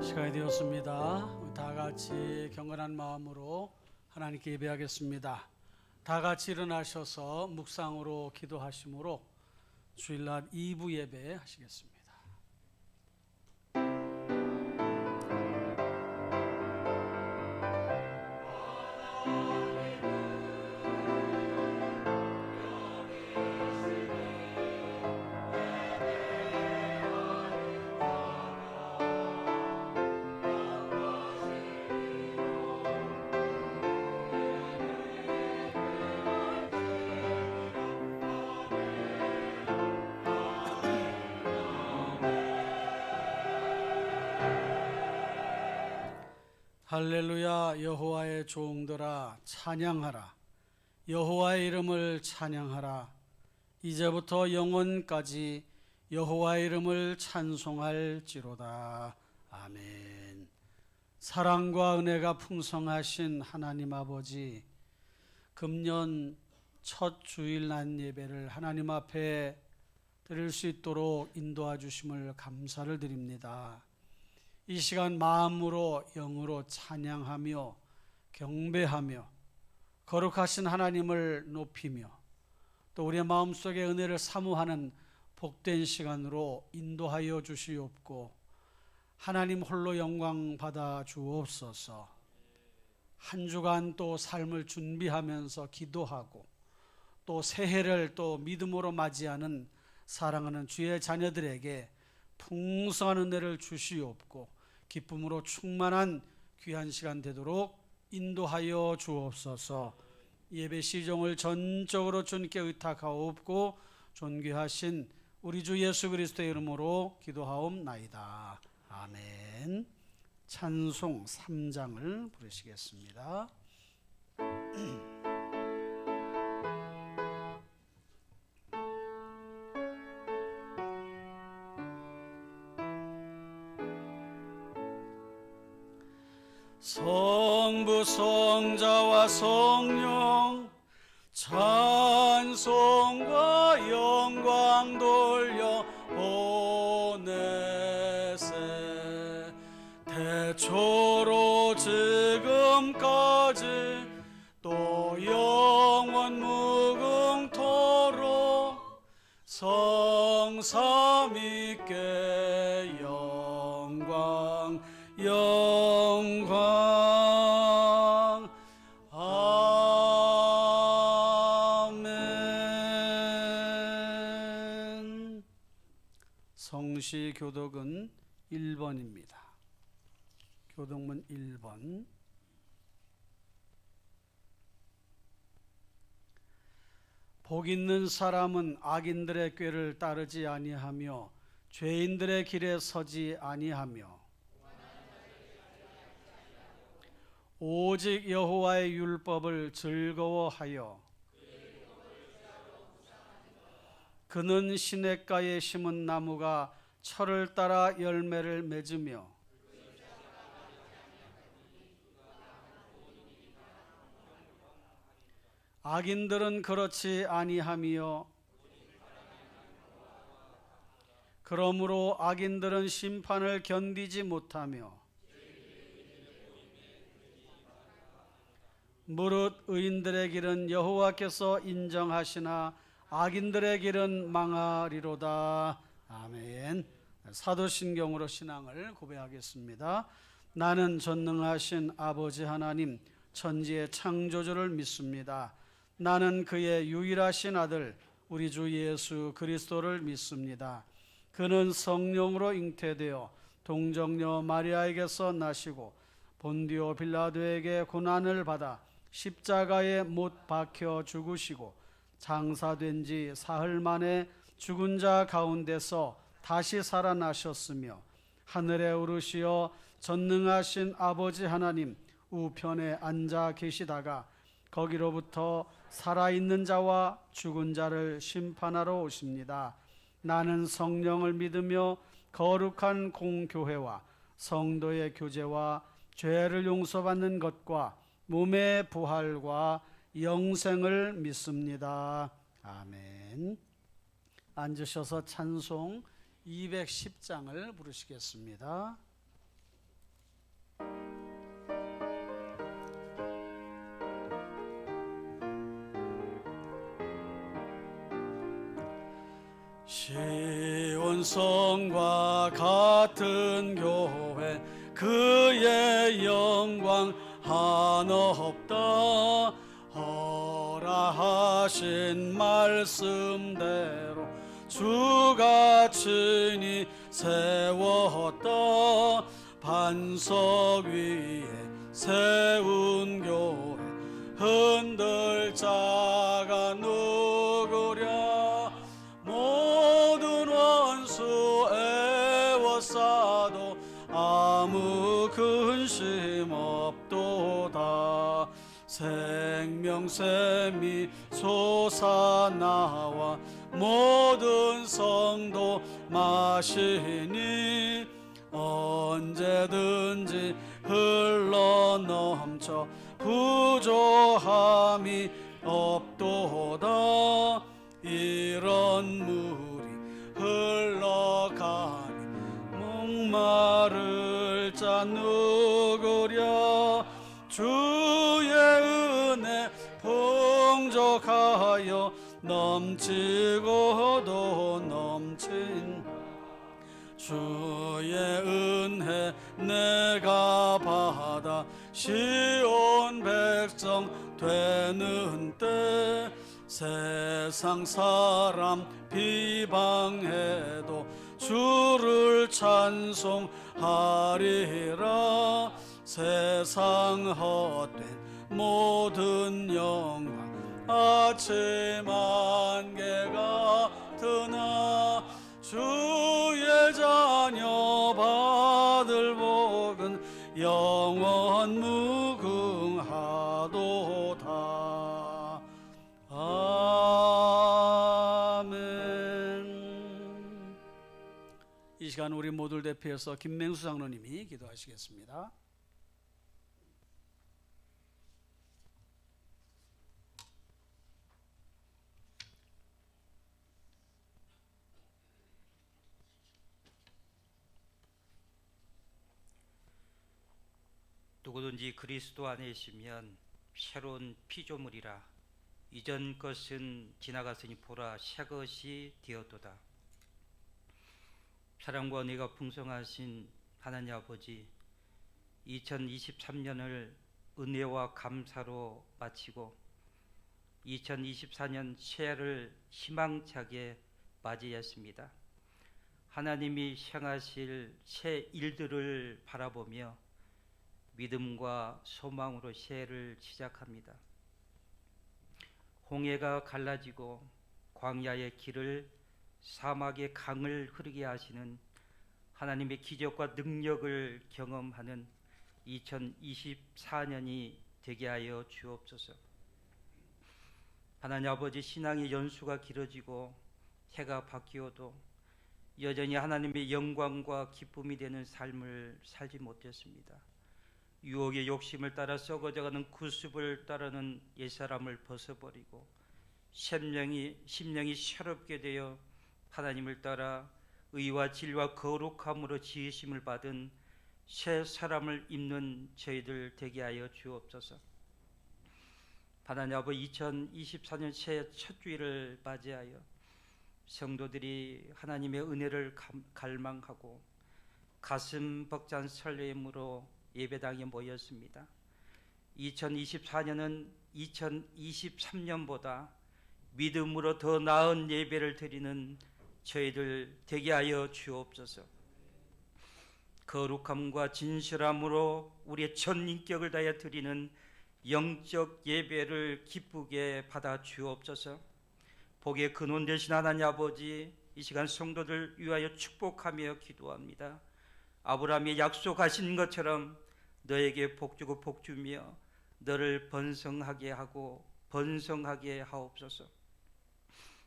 시간이 되었습니다. 우리 다 같이 경건한 마음으로 하나님께 예배하겠습니다. 다 같이 일어나셔서 묵상으로 기도하심으로 주일날 2부 예배 하시겠습니다. 할렐루야. 여호와의 종들아 찬양하라. 여호와의 이름을 찬양하라. 이제부터 영원까지 여호와의 이름을 찬송할지로다. 아멘. 사랑과 은혜가 풍성하신 하나님 아버지, 금년 첫 주일 난 예배를 하나님 앞에 드릴 수 있도록 인도하 주심을 감사를 드립니다. 이 시간 마음으로 영으로 찬양하며 경배하며 거룩하신 하나님을 높이며 또 우리의 마음속에 은혜를 사모하는 복된 시간으로 인도하여 주시옵고 하나님 홀로 영광 받아 주옵소서. 한 주간 또 삶을 준비하면서 기도하고 또 새해를 또 믿음으로 맞이하는 사랑하는 주의 자녀들에게 풍성한 은혜를 주시옵고 기쁨으로 충만한 귀한 시간 되도록 인도하여 주옵소서. 예배 시종을 전적으로 주님께 의탁하옵고 존귀하신 우리 주 예수 그리스도의 이름으로 기도하옵나이다. 아멘. 찬송 3장을 부르시겠습니다. 성부 성자와 성령 찬송과 영광 돌려 보내세. 대초로 지금까지 또 영원 무궁토록 성삼위께 영광 영광. 아멘. 성시 교독은 1번입니다. 교독문 1번. 복 있는 사람은 악인들의 꾀를 따르지 아니하며 죄인들의 길에 서지 아니하며 오직 여호와의 율법을 즐거워하여 그는 시냇가에 심은 나무가 철을 따라 열매를 맺으며 악인들은 그렇지 아니하며 그러므로 악인들은 심판을 견디지 못하며 무릇 의인들의 길은 여호와께서 인정하시나 악인들의 길은 망하리로다. 아멘. 사도신경으로 신앙을 고백하겠습니다. 나는 전능하신 아버지 하나님 천지의 창조주를 믿습니다. 나는 그의 유일하신 아들 우리 주 예수 그리스도를 믿습니다. 그는 성령으로 잉태되어 동정녀 마리아에게서 나시고 본디오 빌라도에게 고난을 받아 십자가에 못 박혀 죽으시고 장사된 지 사흘 만에 죽은 자 가운데서 다시 살아나셨으며 하늘에 오르시어 전능하신 아버지 하나님 우편에 앉아 계시다가 거기로부터 살아있는 자와 죽은 자를 심판하러 오십니다. 나는 성령을 믿으며 거룩한 공교회와 성도의 교제와 죄를 용서받는 것과 몸의 부활과 영생을 믿습니다. 아멘. 앉으셔서 찬송 210장을 부르시겠습니다. 성과 같은 교회 그의 영광 한없다. 허락하신 말씀대로 주가 친히 세웠다. 반석 위에 세운 교회 흔들 자가 누구랴. 모든 원수 애워싸도 아무 근심 없도다. 생명샘이 솟아나와 모든 성도 마시니 언제든지 흘러넘쳐 부조함이 없도다. 이런 물이 흘러가니 목마를 자 누구랴. 주의 은혜 풍족하여 넘치고도 넘친 주의 은혜 내가 받아 시온 백성 되는 때 세상 사람 비방해도 주를 찬송하리라. 세상 헛된 모든 영광 아침 안개가 드나 주의 자녀 받을 복은 영원 무궁하도다. 아멘. 이 시간 우리 모두를 대표해서 김맹수 장로님이 기도하시겠습니다. 누구든지 그리스도 안에 있으면 새로운 피조물이라. 이전 것은 지나갔으니 보라 새 것이 되었도다. 사랑과 은혜가 풍성하신 하나님 아버지, 2023년을 은혜와 감사로 마치고 2024년 새해를 희망차게 맞이했습니다. 하나님이 행하실 새 일들을 바라보며 믿음과 소망으로 새해를 시작합니다. 홍해가 갈라지고 광야의 길을 사막의 강을 흐르게 하시는 하나님의 기적과 능력을 경험하는 2024년이 되게 하여 주옵소서. 하나님 아버지, 신앙의 연수가 길어지고 해가 바뀌어도 여전히 하나님의 영광과 기쁨이 되는 삶을 살지 못했습니다. 유혹의 욕심을 따라 썩어져가는 구습을 따르는 옛사람을 벗어버리고 심령이 새롭게 되어 하나님을 따라 의와 진리와 거룩함으로 지으심을 받은 새 사람을 입는 저희들 되게 하여 주옵소서. 하나님 아버지, 2024년 새해 첫 주일을 맞이하여 성도들이 하나님의 은혜를 갈망하고 가슴 벅찬 설렘으로 예배당에 모였습니다. 2024년은 2023년보다 믿음으로 더 나은 예배를 드리는 저희들 되게 하여 주옵소서. 거룩함과 진실함으로 우리의 전 인격을 다해 드리는 영적 예배를 기쁘게 받아 주옵소서. 복의 근원 되신 하나님 아버지, 이 시간 성도들 위하여 축복하며 기도합니다. 아브라함이 약속하신 것처럼 너에게 복주고 복주며 너를 번성하게 하고 번성하게 하옵소서.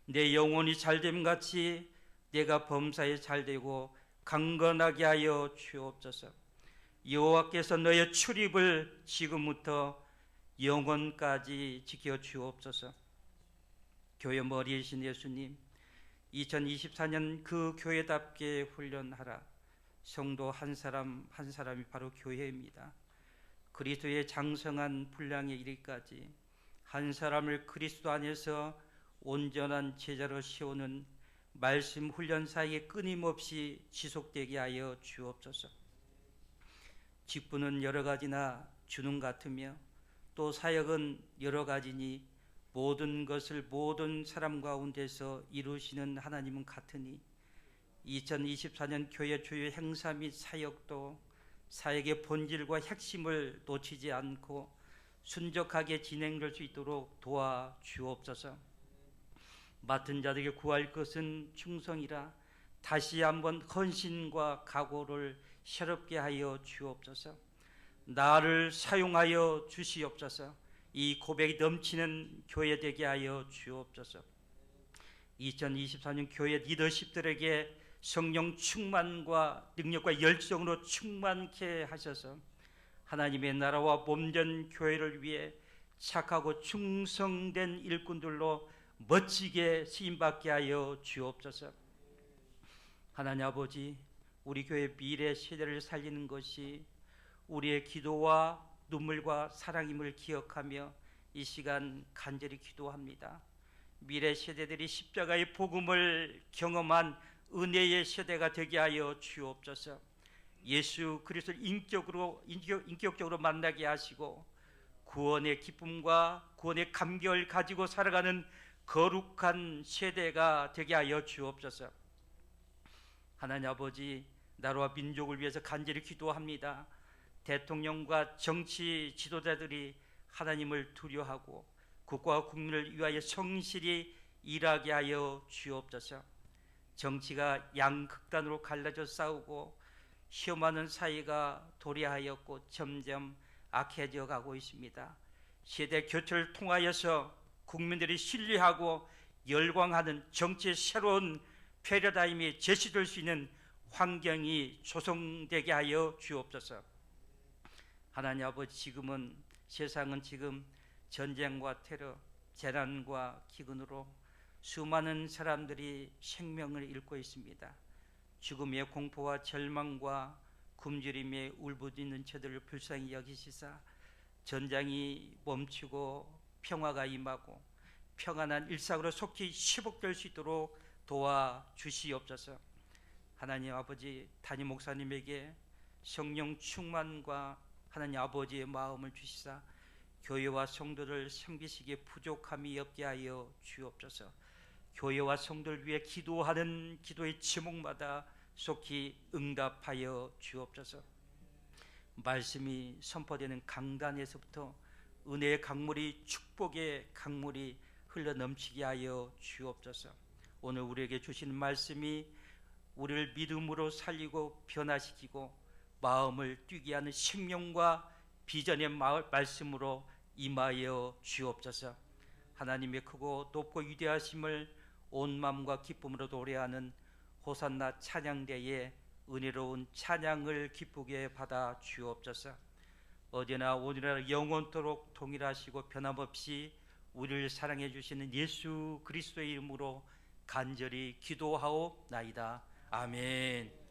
내 영혼이 잘됨 같이 내가 범사에 잘되고 강건하게 하여 주옵소서. 여호와께서 너의 출입을 지금부터 영원까지 지켜 주옵소서. 교회 머리이신 예수님, 2024년 그 교회답게 훈련하라. 성도 한 사람 한 사람이 바로 교회입니다. 그리스도의 장성한 분량에 이르기까지 한 사람을 그리스도 안에서 온전한 제자로 세우는 말씀 훈련 사이에 끊임없이 지속되게 하여 주옵소서. 직분은 여러 가지나 주는 같으며 또 사역은 여러 가지니 모든 것을 모든 사람 가운데서 이루시는 하나님은 같으니 2024년 교회 주요 행사 및 사역도 사역의 본질과 핵심을 놓치지 않고 순적하게 진행될 수 있도록 도와주옵소서. 맡은 자들에게 구할 것은 충성이라 다시 한번 헌신과 각오를 새롭게 하여 주옵소서. 나를 사용하여 주시옵소서. 이 고백이 넘치는 교회 되게 하여 주옵소서. 2024년 교회 리더십들에게 성령 충만과 능력과 열정으로 충만케 하셔서 하나님의 나라와 몸된 교회를 위해 착하고 충성된 일꾼들로 멋지게 쓰임받게 하여 주옵소서. 하나님 아버지, 우리 교회 미래 세대를 살리는 것이 우리의 기도와 눈물과 사랑임을 기억하며 이 시간 간절히 기도합니다. 미래 세대들이 십자가의 복음을 경험한 은혜의 세대가 되게 하여 주옵소서. 예수 그리스도를 인격적으로 만나게 하시고 구원의 기쁨과 구원의 감격을 가지고 살아가는 거룩한 세대가 되게 하여 주옵소서. 하나님 아버지, 나라와 민족을 위해서 간절히 기도합니다. 대통령과 정치 지도자들이 하나님을 두려워하고 국가와 국민을 위하여 성실히 일하게 하여 주옵소서. 정치가 양극단으로 갈라져 싸우고 시험하는 사이가 도래하였고 점점 악해져 가고 있습니다. 세대 교체를 통하여서 국민들이 신뢰하고 열광하는 정치의 새로운 패러다임이 제시될 수 있는 환경이 조성되게 하여 주옵소서. 하나님 아버지, 세상은 지금 전쟁과 테러, 재난과 기근으로 수많은 사람들이 생명을 잃고 있습니다. 죽음의 공포와 절망과 굶주림에 울부짖는 저들을 불쌍히 여기시사 전장이 멈추고 평화가 임하고 평안한 일상으로 속히 회복될 수 있도록 도와주시옵소서. 하나님 아버지, 담임 목사님에게 성령 충만과 하나님 아버지의 마음을 주시사 교회와 성도를 섬기시기에 부족함이 없게 하여 주옵소서. 교회와 성도를 위해 기도하는 기도의 제목마다 속히 응답하여 주옵소서. 말씀이 선포되는 강단에서부터 은혜의 강물이, 축복의 강물이 흘러 넘치게 하여 주옵소서. 오늘 우리에게 주신 말씀이 우리를 믿음으로 살리고 변화시키고 마음을 뛰게 하는 생명과 비전의 말씀으로 임하여 주옵소서. 하나님의 크고 높고 위대하심을 온 마음과 기쁨으로 노래하는 호산나 찬양대의 은혜로운 찬양을 기쁘게 받아 주옵소서. 어제나 오늘날 영원토록 동일하시고 변함없이 우리를 사랑해 주시는 예수 그리스도의 이름으로 간절히 기도하옵나이다. 아멘.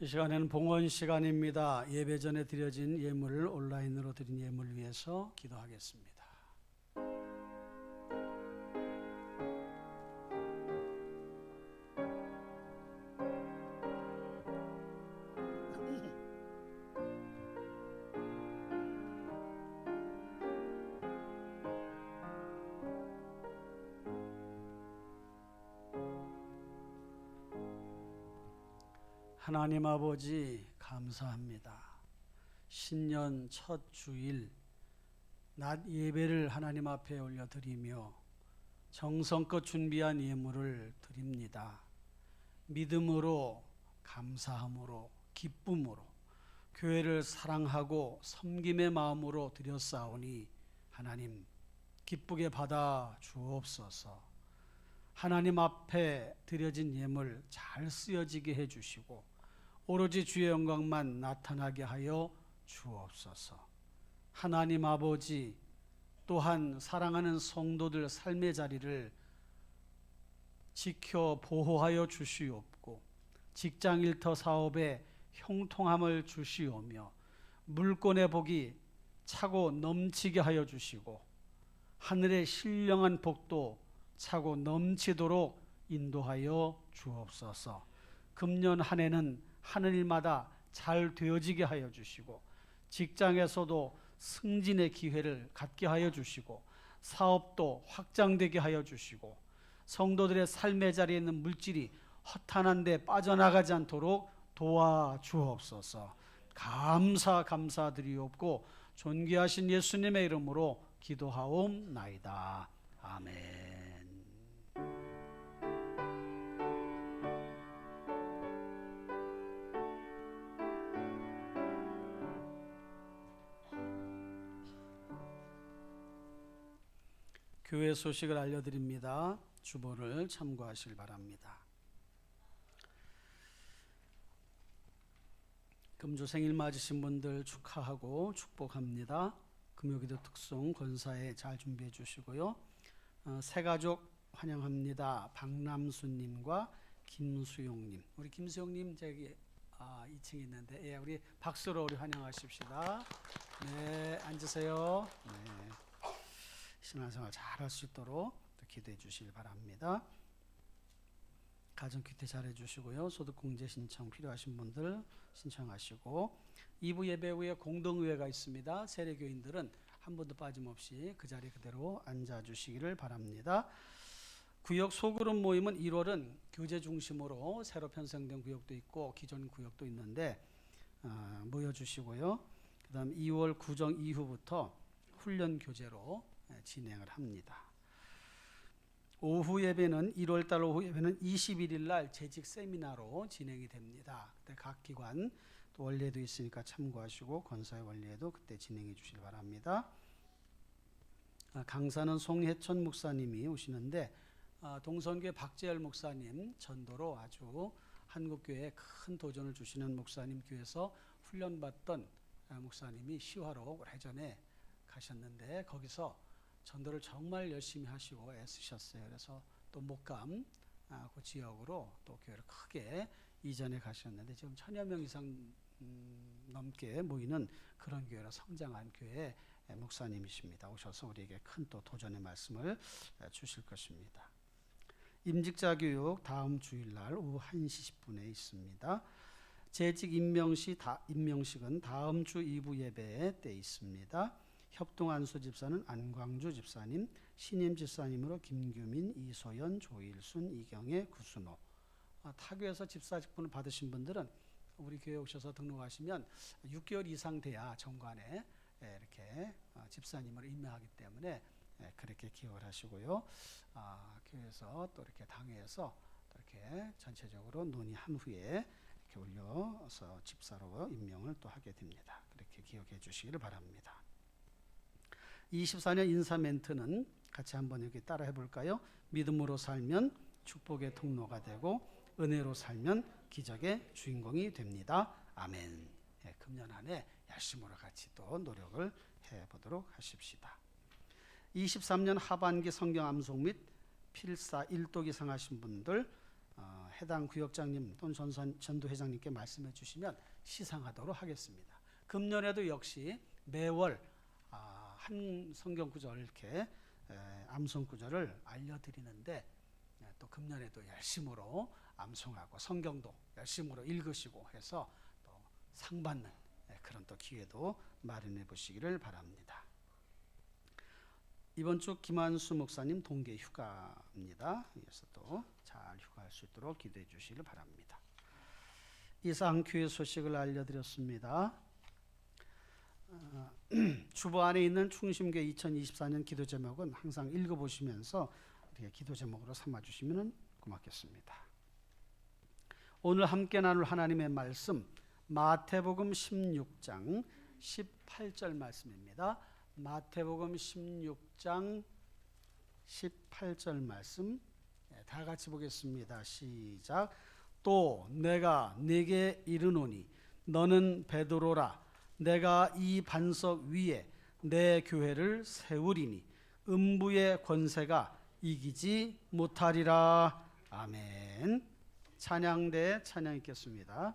이 시간에는 봉헌 시간입니다. 예배 전에 드려진 예물을 온라인으로 드린 예물을 위해서 기도하겠습니다. 하나님 아버지, 감사합니다. 신년 첫 주일 낮 예배를 하나님 앞에 올려드리며 정성껏 준비한 예물을 드립니다. 믿음으로, 감사함으로, 기쁨으로 교회를 사랑하고 섬김의 마음으로 드렸사오니 하나님 기쁘게 받아 주옵소서. 하나님 앞에 드려진 예물 잘 쓰여지게 해주시고 오로지 주의 영광만 나타나게 하여 주옵소서. 하나님 아버지, 또한 사랑하는 성도들 삶의 자리를 지켜 보호하여 주시옵고 직장 일터 사업에 형통함을 주시오며 물권의 복이 차고 넘치게 하여 주시고 하늘의 신령한 복도 차고 넘치도록 인도하여 주옵소서. 금년 한 해는 하는 일마다 잘 되어지게 하여 주시고 직장에서도 승진의 기회를 갖게 하여 주시고 사업도 확장되게 하여 주시고 성도들의 삶의 자리에 있는 물질이 허탄한 데 빠져나가지 않도록 도와주옵소서. 감사드리옵고 존귀하신 예수님의 이름으로 기도하옵나이다. 아멘. 교회 소식을 알려드립니다. 주보를 참고하시길 바랍니다. 금주 생일 맞으신 분들 축하하고 축복합니다. 금요기도 특송 권사에 잘 준비해 주시고요. 새가족 환영합니다. 박남수님과 김수용님. 우리 김수용님 저기 2층에 있는데 우리 박수로 우리 환영하십시다. 네, 앉으세요. 네. 신앙생활 잘할 수 있도록 기도해 주시길 바랍니다. 가정 큐티 잘 해주시고요. 소득공제 신청 필요하신 분들 신청하시고 2부 예배 후에 공동의회가 있습니다. 세례교인들은 한 번도 빠짐없이 그 자리 그대로 앉아주시기를 바랍니다. 구역 소그룹 모임은 1월은 교제 중심으로 새로 편성된 구역도 있고 기존 구역도 있는데 모여주시고요. 그 다음 2월 구정 이후부터 훈련 교제로 진행을 합니다. 오후 예배는 1월달 오후 예배는 21일 날 재직 세미나로 진행이 됩니다. 그때 각 기관 또 원례도 있으니까 참고하시고 권사의 원례도 그때 진행해 주시기 바랍니다. 강사는 송혜천 목사님이 오시는데 동선교회 박재열 목사님 전도로 아주 한국교회에 큰 도전을 주시는 목사님 교회에서 훈련받던 목사님이 시화로 오래전에 가셨는데 거기서 전도를 정말 열심히 하시고 애쓰셨어요. 그래서 또 목감 그 지역으로 또 교회를 크게 이전해 가셨는데 지금 1000여 명 이상 넘게 모이는 그런 교회로 성장한 교회 목사님이십니다. 오셔서 우리에게 큰 또 도전의 말씀을 주실 것입니다. 임직자 교육 다음 주일날 오후 1시 10분에 있습니다. 재직 임명식은 다음 주 2부 예배 때 있습니다. 협동안수 집사는 안광주 집사님, 신임 집사님으로 김규민, 이소연, 조일순, 이경애, 구순호. 타교에서 집사 직분을 받으신 분들은 우리 교회 오셔서 등록하시면 6개월 이상 돼야 정관에 이렇게 집사님으로 임명하기 때문에 그렇게 기억을 하시고요. 교회에서 또 이렇게 당회에서 또 이렇게 전체적으로 논의한 후에 이렇게 올려서 집사로 임명을 또 하게 됩니다. 그렇게 기억해 주시기를 바랍니다. 24년 인사 멘트는 같이 한번 여기 따라 해볼까요? 믿음으로 살면 축복의 통로가 되고 은혜로 살면 기적의 주인공이 됩니다. 아멘. 금년 한 해 열심으로 같이 또 노력을 해보도록 하십시다. 23년 하반기 성경 암송 및 필사 일독 이상하신 분들 해당 구역장님 또는 전도회장님께 말씀해 주시면 시상하도록 하겠습니다. 금년에도 역시 매월 한 성경 구절 이렇게 암송 구절을 알려드리는데 또 금년에도 열심으로 암송하고 성경도 열심으로 읽으시고 해서 또 상 받는 그런 또 기회도 마련해 보시기를 바랍니다. 이번 주 김한수 목사님 동계 휴가입니다. 그래서 또 잘 휴가할 수 있도록 기도해 주시기를 바랍니다. 이상 교회 소식을 알려드렸습니다. 주보 안에 있는 충심교회 2024년 기도 제목은 항상 읽어보시면서 우리가 기도 제목으로 삼아주시면 고맙겠습니다. 오늘 함께 나눌 하나님의 말씀 마태복음 16장 18절 말씀입니다. 마태복음 16장 18절 말씀 다 같이 보겠습니다. 시작. 또 내가 네게 이르노니 너는 베드로라. 내가 이 반석 위에 내 교회를 세우리니 음부의 권세가 이기지 못하리라. 아멘. 찬양대 찬양 있겠습니다.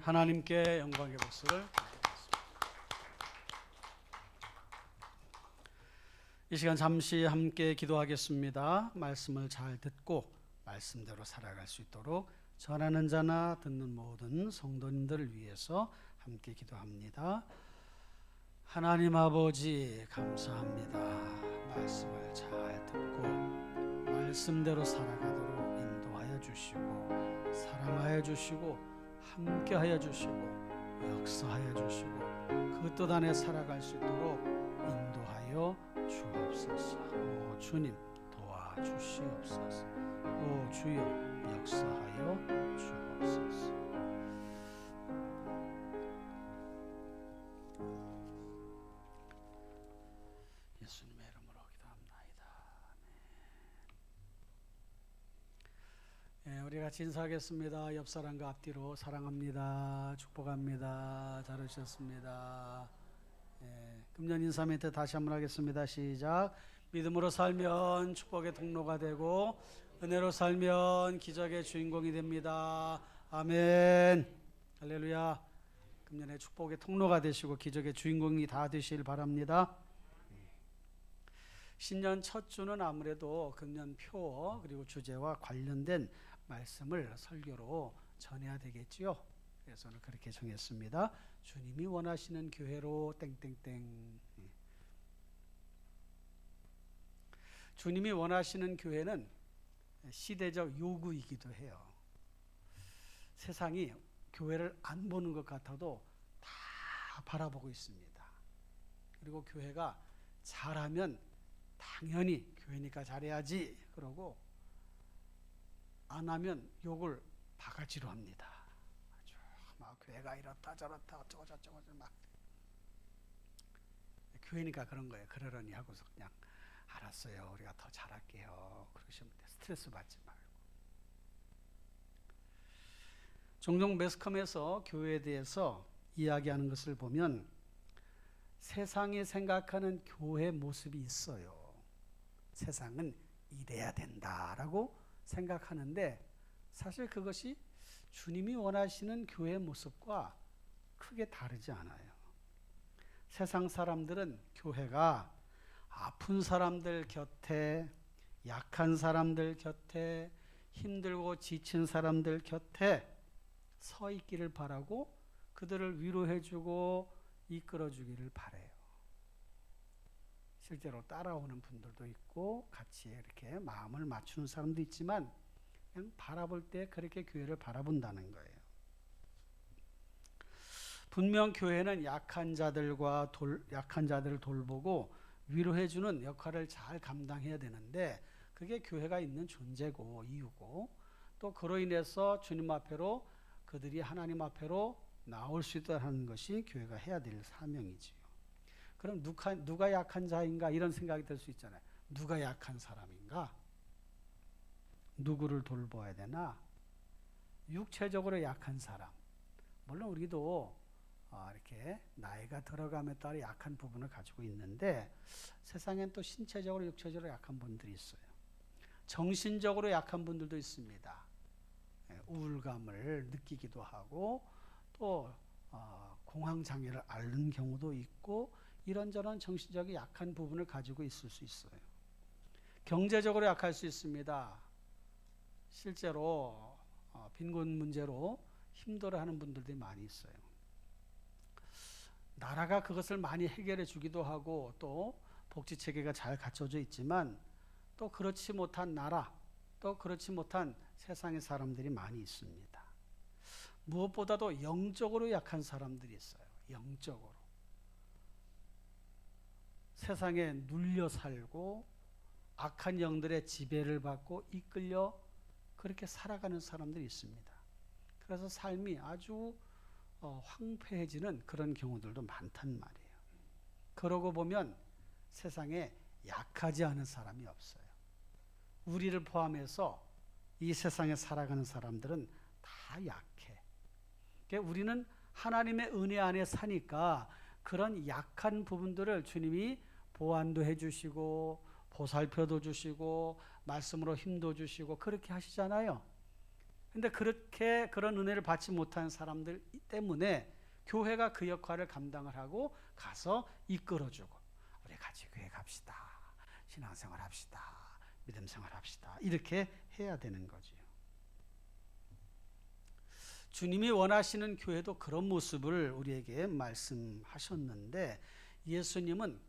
하나님께 영광의 박수를 드리겠습니다. 이 시간 잠시 함께 기도하겠습니다. 말씀을 잘 듣고 말씀대로 살아갈 수 있도록 전하는 자나 듣는 모든 성도님들을 위해서 함께 기도합니다. 하나님 아버지 감사합니다. 말씀을 잘 듣고 말씀대로 살아가도록 인도하여 주시고 사랑하여 주시고 함께하여 주시고 역사하여 주시고 그 뜻 안에 살아갈 수 있도록 인도하여 주옵소서. 주님 주시옵소서. 오 주여 역사하여 주옵소서. 예수님의 이름으로 기도합나이다. 아멘. 우리 같이 인사하겠습니다. 옆 사람과 앞뒤로 사랑합니다. 축복합니다. 잘하셨습니다. 금년 인사 멘트 다시 한번 하겠습니다. 시작. 믿음으로 살면 축복의 통로가 되고 은혜로 살면 기적의 주인공이 됩니다. 아멘. 할렐루야. 금년에 축복의 통로가 되시고 기적의 주인공이 다 되시길 바랍니다. 신년 첫 주는 아무래도 금년 표 그리고 주제와 관련된 말씀을 설교로 전해야 되겠지요. 그래서 오늘 그렇게 정했습니다. 주님이 원하시는 교회로 땡땡땡. 주님이 원하시는 교회는 시대적 요구이기도 해요. 세상이 교회를 안 보는 것 같아도 다 바라보고 있습니다. 그리고 교회가 잘하면 당연히 교회니까 잘해야지 그러고 안 하면 욕을 바가지로 합니다. 아주 막 교회가 이렇다 저렇다 어쩌고 저쩌고 막 교회니까 그런 거예요. 그러려니 하고서 그냥 알았어요. 우리가 더 잘할게요. 그러시면 돼. 스트레스 받지 말고. 종종 매스컴에서 교회에 대해서 이야기하는 것을 보면 세상이 생각하는 교회 모습이 있어요. 세상은 이래야 된다라고 생각하는데 사실 그것이 주님이 원하시는 교회의 모습과 크게 다르지 않아요. 세상 사람들은 교회가 아픈 사람들 곁에, 약한 사람들 곁에, 힘들고 지친 사람들 곁에 서 있기를 바라고 그들을 위로해주고 이끌어주기를 바라요. 실제로 따라오는 분들도 있고 같이 이렇게 마음을 맞추는 사람도 있지만 그냥 바라볼 때 그렇게 교회를 바라본다는 거예요. 분명 교회는 약한 자들을 돌보고 위로해주는 역할을 잘 감당해야 되는데 그게 교회가 있는 존재고 이유고 또 그로 인해서 주님 앞에로 그들이 하나님 앞에로 나올 수 있도록 하는 것이 교회가 해야 될 사명이지요. 그럼 누가 약한 자인가 이런 생각이 들 수 있잖아요. 누가 약한 사람인가? 누구를 돌봐야 되나? 육체적으로 약한 사람. 물론 우리도 이렇게 나이가 들어감에 따라 약한 부분을 가지고 있는데 세상엔 또 신체적으로 육체적으로 약한 분들이 있어요. 정신적으로 약한 분들도 있습니다. 우울감을 느끼기도 하고 또 공황장애를 앓는 경우도 있고 이런저런 정신적인 약한 부분을 가지고 있을 수 있어요. 경제적으로 약할 수 있습니다. 실제로 빈곤 문제로 힘들어하는 분들이 많이 있어요. 나라가 그것을 많이 해결해 주기도 하고 또 복지체계가 잘 갖춰져 있지만 또 그렇지 못한 나라 또 그렇지 못한 세상의 사람들이 많이 있습니다. 무엇보다도 영적으로 약한 사람들이 있어요. 영적으로. 세상에 눌려 살고 악한 영들의 지배를 받고 이끌려 그렇게 살아가는 사람들이 있습니다. 그래서 삶이 아주 황폐해지는 그런 경우들도 많단 말이에요. 그러고 보면 세상에 약하지 않은 사람이 없어요. 우리를 포함해서 이 세상에 살아가는 사람들은 다 약해. 그러니까 우리는 하나님의 은혜 안에 사니까 그런 약한 부분들을 주님이 보완도 해주시고 보살펴도 주시고 말씀으로 힘도 주시고 그렇게 하시잖아요. 근데 그렇게 그런 은혜를 받지 못한 사람들 때문에 교회가 그 역할을 감당을 하고 가서 이끌어주고 우리 같이 교회 갑시다. 신앙생활 합시다. 믿음생활 합시다. 이렇게 해야 되는 거죠. 주님이 원하시는 교회도 그런 모습을 우리에게 말씀하셨는데 예수님은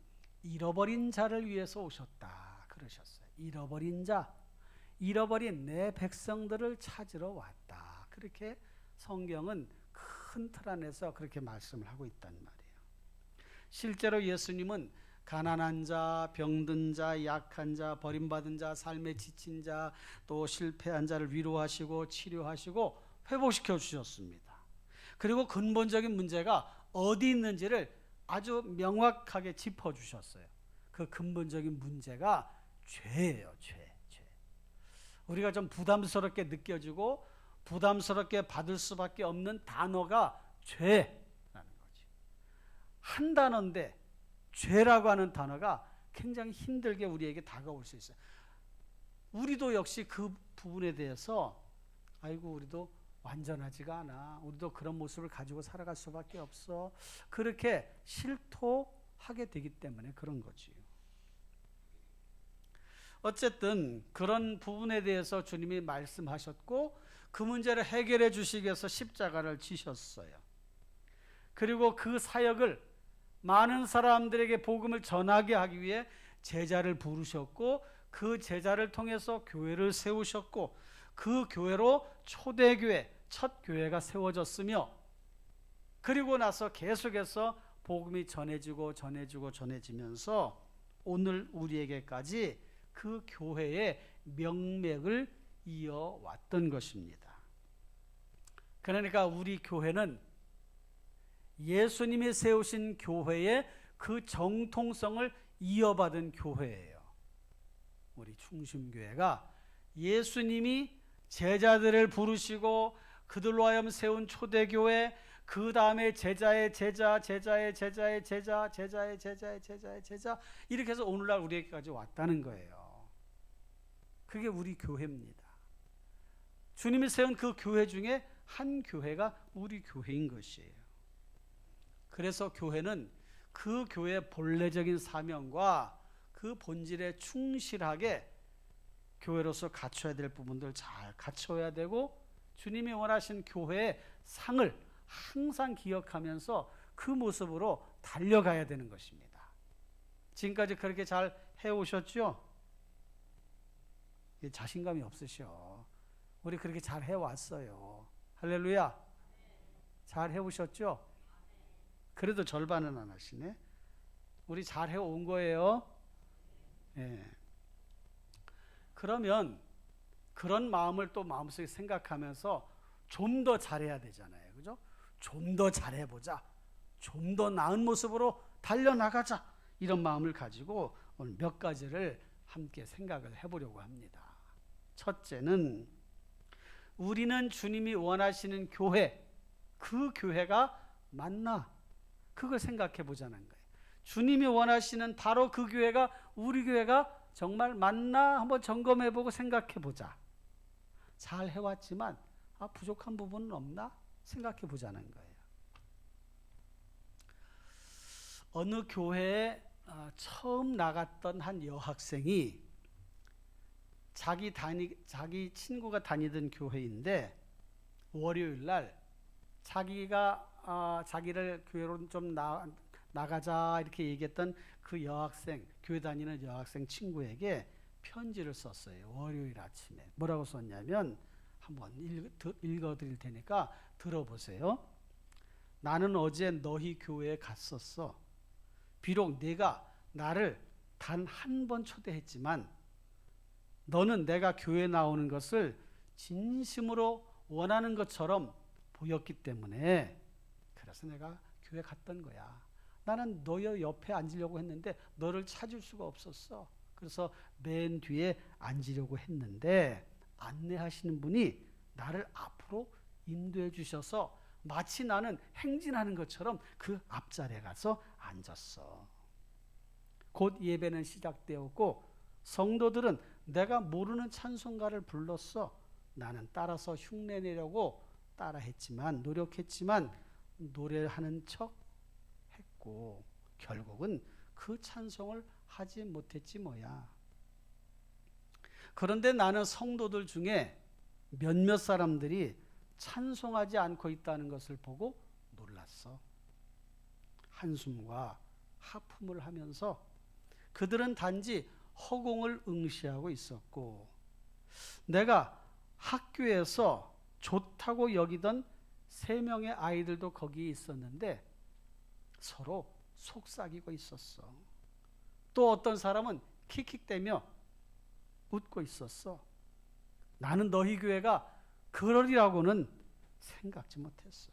잃어버린 자를 위해서 오셨다 그러셨어요. 잃어버린 자, 잃어버린 내 백성들을 찾으러 왔다. 그렇게 성경은 큰 틀 안에서 그렇게 말씀을 하고 있단 말이에요. 실제로 예수님은 가난한 자, 병든 자, 약한 자, 버림받은 자, 삶에 지친 자, 또 실패한 자를 위로하시고 치료하시고 회복시켜 주셨습니다. 그리고 근본적인 문제가 어디 있는지를 아주 명확하게 짚어주셨어요. 그 근본적인 문제가 죄예요. 죄. 우리가 좀 부담스럽게 느껴지고 부담스럽게 받을 수밖에 없는 단어가 죄라는 거지. 한 단어인데 죄라고 하는 단어가 굉장히 힘들게 우리에게 다가올 수 있어요. 우리도 역시 그 부분에 대해서 아이고 우리도 완전하지가 않아. 우리도 그런 모습을 가지고 살아갈 수밖에 없어. 그렇게 실토하게 되기 때문에 그런 거지. 어쨌든 그런 부분에 대해서 주님이 말씀하셨고 그 문제를 해결해 주시기 위해서 십자가를 지셨어요. 그리고 그 사역을 많은 사람들에게 복음을 전하게 하기 위해 제자를 부르셨고 그 제자를 통해서 교회를 세우셨고 그 교회로 초대교회, 첫 교회가 세워졌으며 그리고 나서 계속해서 복음이 전해지면서 오늘 우리에게까지 그 교회의 명맥을 이어왔던 것입니다. 그러니까 우리 교회는 예수님이 세우신 교회의 그 정통성을 이어받은 교회예요. 우리 충심교회가 예수님이 제자들을 부르시고 그들로 하여금 세운 초대교회, 그 다음에 제자의 제자, 제자의 제자의 제자, 제자의 제자의 제자의 제자, 이렇게 해서 오늘날 우리에게까지 왔다는 거예요. 그게 우리 교회입니다. 주님이 세운 그 교회 중에 한 교회가 우리 교회인 것이에요. 그래서 교회는 그 교회의 본래적인 사명과 그 본질에 충실하게 교회로서 갖춰야 될 부분들 잘 갖춰야 되고 주님이 원하신 교회의 상을 항상 기억하면서 그 모습으로 달려가야 되는 것입니다. 지금까지 그렇게 잘 해오셨죠? 자신감이 없으셔. 우리 그렇게 잘 해왔어요. 할렐루야. 잘 해오셨죠? 그래도 절반은 안 하시네. 우리 잘 해온 거예요. 예. 그러면 그런 마음을 또 마음속에 생각하면서 좀 더 잘해야 되잖아요. 그죠? 좀 더 잘해보자. 좀 더 나은 모습으로 달려나가자. 이런 마음을 가지고 오늘 몇 가지를 함께 생각을 해보려고 합니다. 첫째는 우리는 주님이 원하시는 교회, 그 교회가 맞나? 그걸 생각해 보자는 거예요. 주님이 원하시는 바로 그 교회가 우리 교회가 정말 맞나? 한번 점검해 보고 생각해 보자. 잘 해왔지만 부족한 부분은 없나? 생각해 보자는 거예요. 어느 교회에 처음 나갔던 한 여학생이 자기 친구가 다니던 교회인데 월요일 날 자기를 교회로 좀 나가자 이렇게 얘기했던 그 여학생, 교회 다니는 여학생 친구에게 편지를 썼어요. 월요일 아침에. 뭐라고 썼냐면 한번 읽어드릴 테니까 들어보세요. 나는 어제 너희 교회에 갔었어. 비록 네가 나를 단 한 번 초대했지만 너는 내가 교회에 나오는 것을 진심으로 원하는 것처럼 보였기 때문에 그래서 내가 교회 갔던 거야. 나는 너의 옆에 앉으려고 했는데 너를 찾을 수가 없었어. 그래서 맨 뒤에 앉으려고 했는데 안내하시는 분이 나를 앞으로 인도해 주셔서 마치 나는 행진하는 것처럼 그 앞자리에 가서 앉았어. 곧 예배는 시작되었고 성도들은 내가 모르는 찬송가를 불렀어. 나는 따라서 흉내내려고 노력했지만 노래하는 척 했고 결국은 그 찬송을 하지 못했지 뭐야. 그런데 나는 성도들 중에 몇몇 사람들이 찬송하지 않고 있다는 것을 보고 놀랐어. 한숨과 하품을 하면서 그들은 단지 허공을 응시하고 있었고 내가 학교에서 좋다고 여기던 3명의 아이들도 거기에 있었는데 서로 속삭이고 있었어. 또 어떤 사람은 킥킥대며 웃고 있었어. 나는 너희 교회가 그러리라고는 생각지 못했어.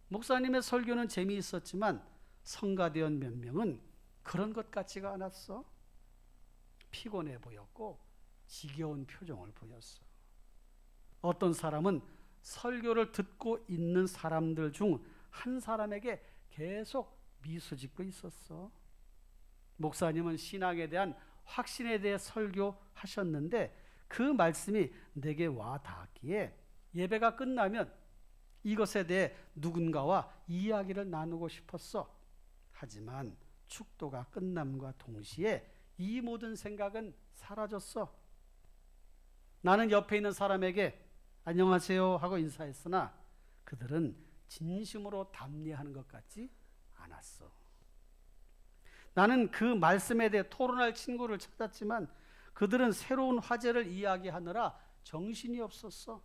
목사님의 설교는 재미있었지만 성가대원 몇 명은 그런 것 같지가 않았어. 피곤해 보였고 지겨운 표정을 보였어. 어떤 사람은 설교를 듣고 있는 사람들 중 한 사람에게 계속 미소 짓고 있었어. 목사님은 신앙에 대한 확신에 대해 설교하셨는데 그 말씀이 내게 와 닿았기에 예배가 끝나면 이것에 대해 누군가와 이야기를 나누고 싶었어. 하지만 축도가 끝남과 동시에 이 모든 생각은 사라졌어. 나는 옆에 있는 사람에게 안녕하세요 하고 인사했으나 그들은 진심으로 답례하는 것 같지 않았어. 나는 그 말씀에 대해 토론할 친구를 찾았지만 그들은 새로운 화제를 이야기하느라 정신이 없었어.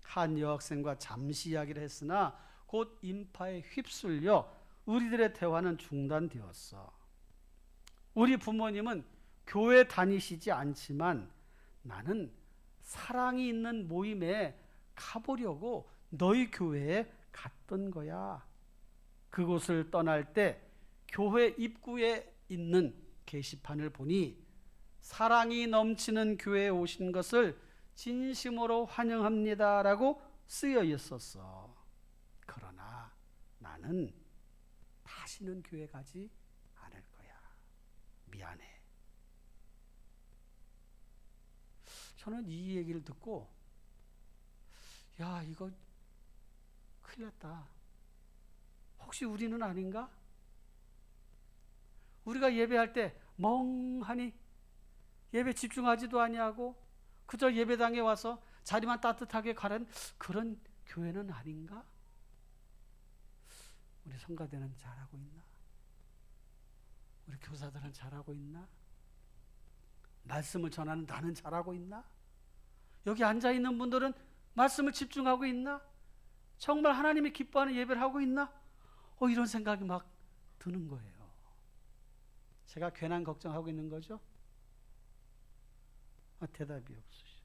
한 여학생과 잠시 이야기를 했으나 곧 인파에 휩쓸려 우리들의 대화는 중단되었어. 우리 부모님은 교회 다니시지 않지만 나는 사랑이 있는 모임에 가보려고 너희 교회에 갔던 거야. 그곳을 떠날 때 교회 입구에 있는 게시판을 보니 사랑이 넘치는 교회에 오신 것을 진심으로 환영합니다 라고 쓰여 있었어. 그러나 나는 다시는 교회 가지 않을 거야. 미안해. 저는 이 얘기를 듣고 야, 이거 큰일 났다. 혹시 우리는 아닌가? 우리가 예배할 때 멍하니 예배 집중하지도 아니하고 그저 예배당에 와서 자리만 따뜻하게 가는 그런 교회는 아닌가? 우리 성가대는 잘하고 있나? 우리 교사들은 잘하고 있나? 말씀을 전하는 나는 잘하고 있나? 여기 앉아있는 분들은 말씀을 집중하고 있나? 정말 하나님이 기뻐하는 예배를 하고 있나? 이런 생각이 막 드는 거예요. 제가 괜한 걱정하고 있는 거죠? 대답이 없으시죠.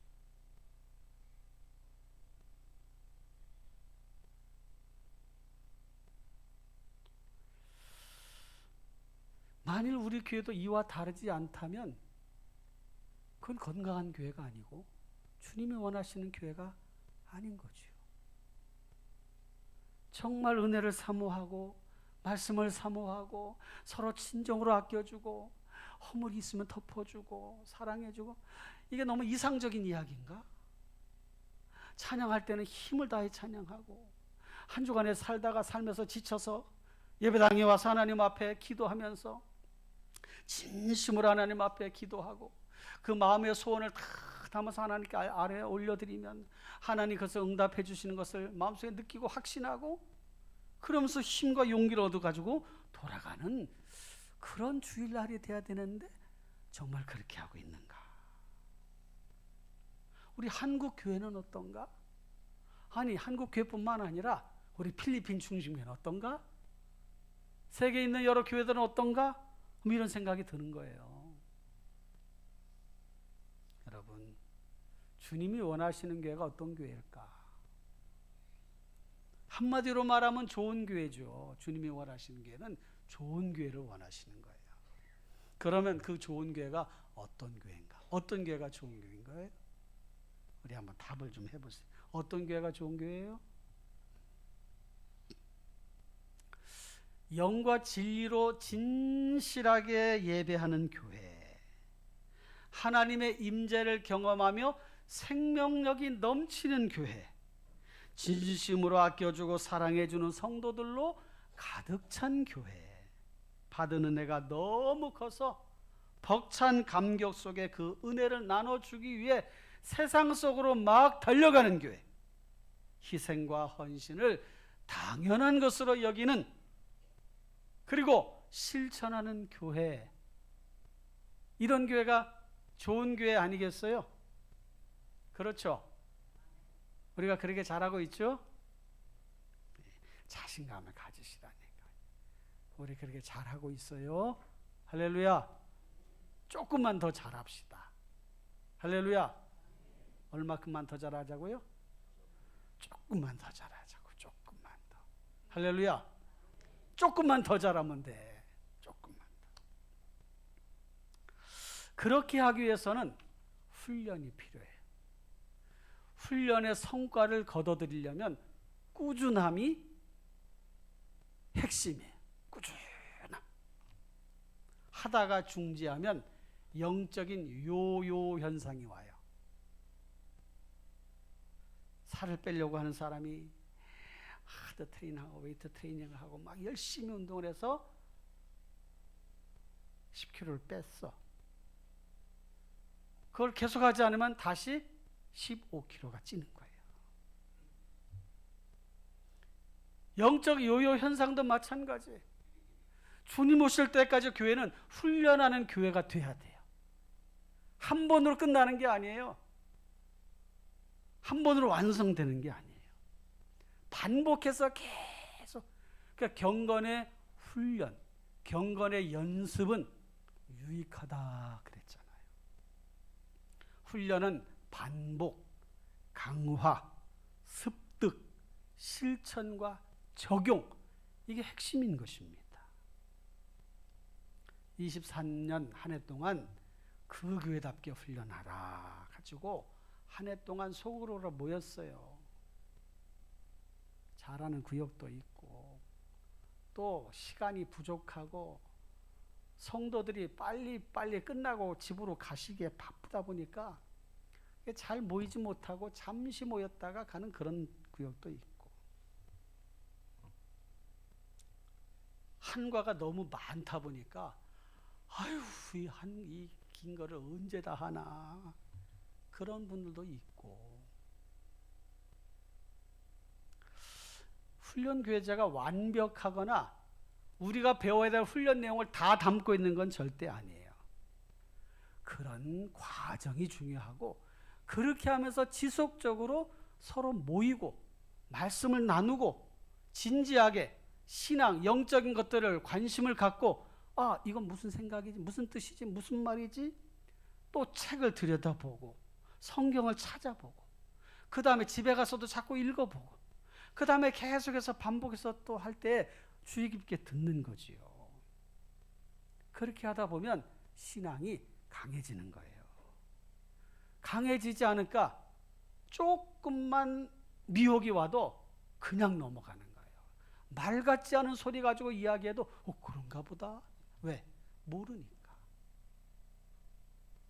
만일 우리 교회도 이와 다르지 않다면 그건 건강한 교회가 아니고 주님이 원하시는 교회가 아닌 거지요. 정말 은혜를 사모하고 말씀을 사모하고 서로 친정으로 아껴주고 허물이 있으면 덮어주고 사랑해주고 이게 너무 이상적인 이야기인가? 찬양할 때는 힘을 다해 찬양하고 한 주간에 살면서 지쳐서 예배당에 와서 하나님 앞에 기도하면서 진심으로 하나님 앞에 기도하고 그 마음의 소원을 다 담아서 하나님께 아래에 올려드리면 하나님 그것을 응답해 주시는 것을 마음속에 느끼고 확신하고 그러면서 힘과 용기를 얻어가지고 돌아가는 그런 주일날이 돼야 되는데 정말 그렇게 하고 있는가? 우리 한국 교회는 어떤가? 아니 한국 교회뿐만 아니라 우리 필리핀 중심교회는 어떤가? 세계에 있는 여러 교회들은 어떤가? 이런 생각이 드는 거예요. 여러분, 주님이 원하시는 교회가 어떤 교회일까? 한마디로 말하면 좋은 교회죠. 주님이 원하시는 교회는 좋은 교회를 원하시는 거예요. 그러면 그 좋은 교회가 어떤 교회인가? 어떤 교회가 좋은 교회인가요? 우리 한번 답을 좀 해보세요. 어떤 교회가 좋은 교회예요? 영과 진리로 진실하게 예배하는 교회, 하나님의 임재를 경험하며 생명력이 넘치는 교회, 진심으로 아껴주고 사랑해주는 성도들로 가득 찬 교회, 받은 은혜가 너무 커서 벅찬 감격 속에 그 은혜를 나눠주기 위해 세상 속으로 막 달려가는 교회, 희생과 헌신을 당연한 것으로 여기는 그리고 실천하는 교회, 이런 교회가 좋은 교회 아니겠어요? 그렇죠? 우리가 그렇게 잘하고 있죠? 자신감을 가지시라니까. 우리 그렇게 잘하고 있어요? 할렐루야. 조금만 더 잘합시다. 할렐루야. 얼마큼만 더 잘하자고요? 조금만 더 잘하자고. 조금만 더. 할렐루야. 조금만 더 잘하면 돼. 조금만 더. 그렇게 하기 위해서는 훈련이 필요해요. 훈련의 성과를 거둬들이려면 꾸준함이 핵심이에요. 꾸준함. 하다가 중지하면 영적인 요요 현상이 와요. 살을 빼려고 하는 사람이 하드 트레이닝하고 웨이트 트레이닝을 하고 막 열심히 운동을 해서 10kg를 뺐어. 그걸 계속하지 않으면 다시 15kg가 찌는 거예요. 영적 요요 현상도 마찬가지. 주님 오실 때까지 교회는 훈련하는 교회가 돼야 돼요. 한 번으로 끝나는 게 아니에요. 한 번으로 완성되는 게 아니에요. 반복해서 계속. 그러니까 경건의 훈련, 경건의 연습은 유익하다 그랬잖아요. 훈련은 반복, 강화, 습득, 실천과 적용, 이게 핵심인 것입니다. 23년 한 해 동안 그 교회답게 훈련하라 가지고 한 해 동안 소그룹으로 모였어요. 잘하는 구역도 있고 또 시간이 부족하고 성도들이 빨리 끝나고 집으로 가시기에 바쁘다 보니까 잘 모이지 못하고 잠시 모였다가 가는 그런 구역도 있고, 한과가 너무 많다 보니까 아유, 이 긴 거를 언제 다 하나, 그런 분들도 있고. 훈련 교회자가 완벽하거나 우리가 배워야 될 훈련 내용을 다 담고 있는 건 절대 아니에요. 그런 과정이 중요하고, 그렇게 하면서 지속적으로 서로 모이고 말씀을 나누고 진지하게 신앙, 영적인 것들을 관심을 갖고, 아, 이건 무슨 생각이지, 무슨 뜻이지, 무슨 말이지, 또 책을 들여다보고 성경을 찾아보고, 그 다음에 집에 가서도 자꾸 읽어보고, 그 다음에 계속해서 반복해서 또 할 때 주의 깊게 듣는 거지요. 그렇게 하다 보면 신앙이 강해지는 거예요. 강해지지 않을까 조금만 미혹이 와도 그냥 넘어가는 거예요. 말 같지 않은 소리 가지고 이야기해도 그런가 보다. 왜? 모르니까.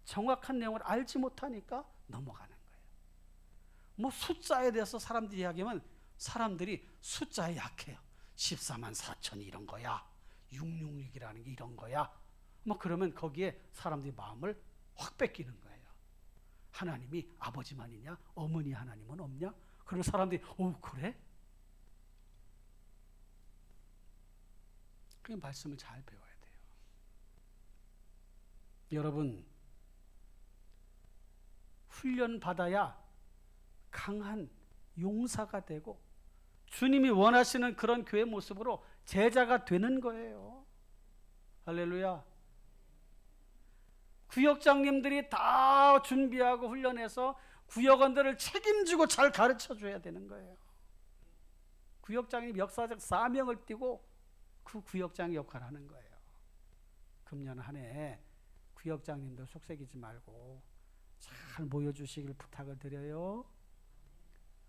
정확한 내용을 알지 못하니까 넘어가는 거예요. 뭐 숫자에 대해서 사람들이 이야기하면 사람들이 숫자에 약해요. 14만 4천이 이런 거야, 666이라는 게 이런 거야. 뭐 그러면 거기에 사람들이 마음을 확 뺏기는 거예요. 하나님이 아버지만이냐, 어머니 하나님은 없냐? 그러면 사람들이 그래? 그 말씀을 잘 배워야 돼요. 여러분, 훈련 받아야 강한 용사가 되고 주님이 원하시는 그런 교회 모습으로 제자가 되는 거예요. 할렐루야. 구역장님들이 다 준비하고 훈련해서 구역원들을 책임지고 잘 가르쳐 줘야 되는 거예요. 구역장님 역사적 사명을 띠고 그 구역장 역할을 하는 거예요. 금년 한 해 구역장님들 속색이지 말고 잘 모여주시길 부탁을 드려요.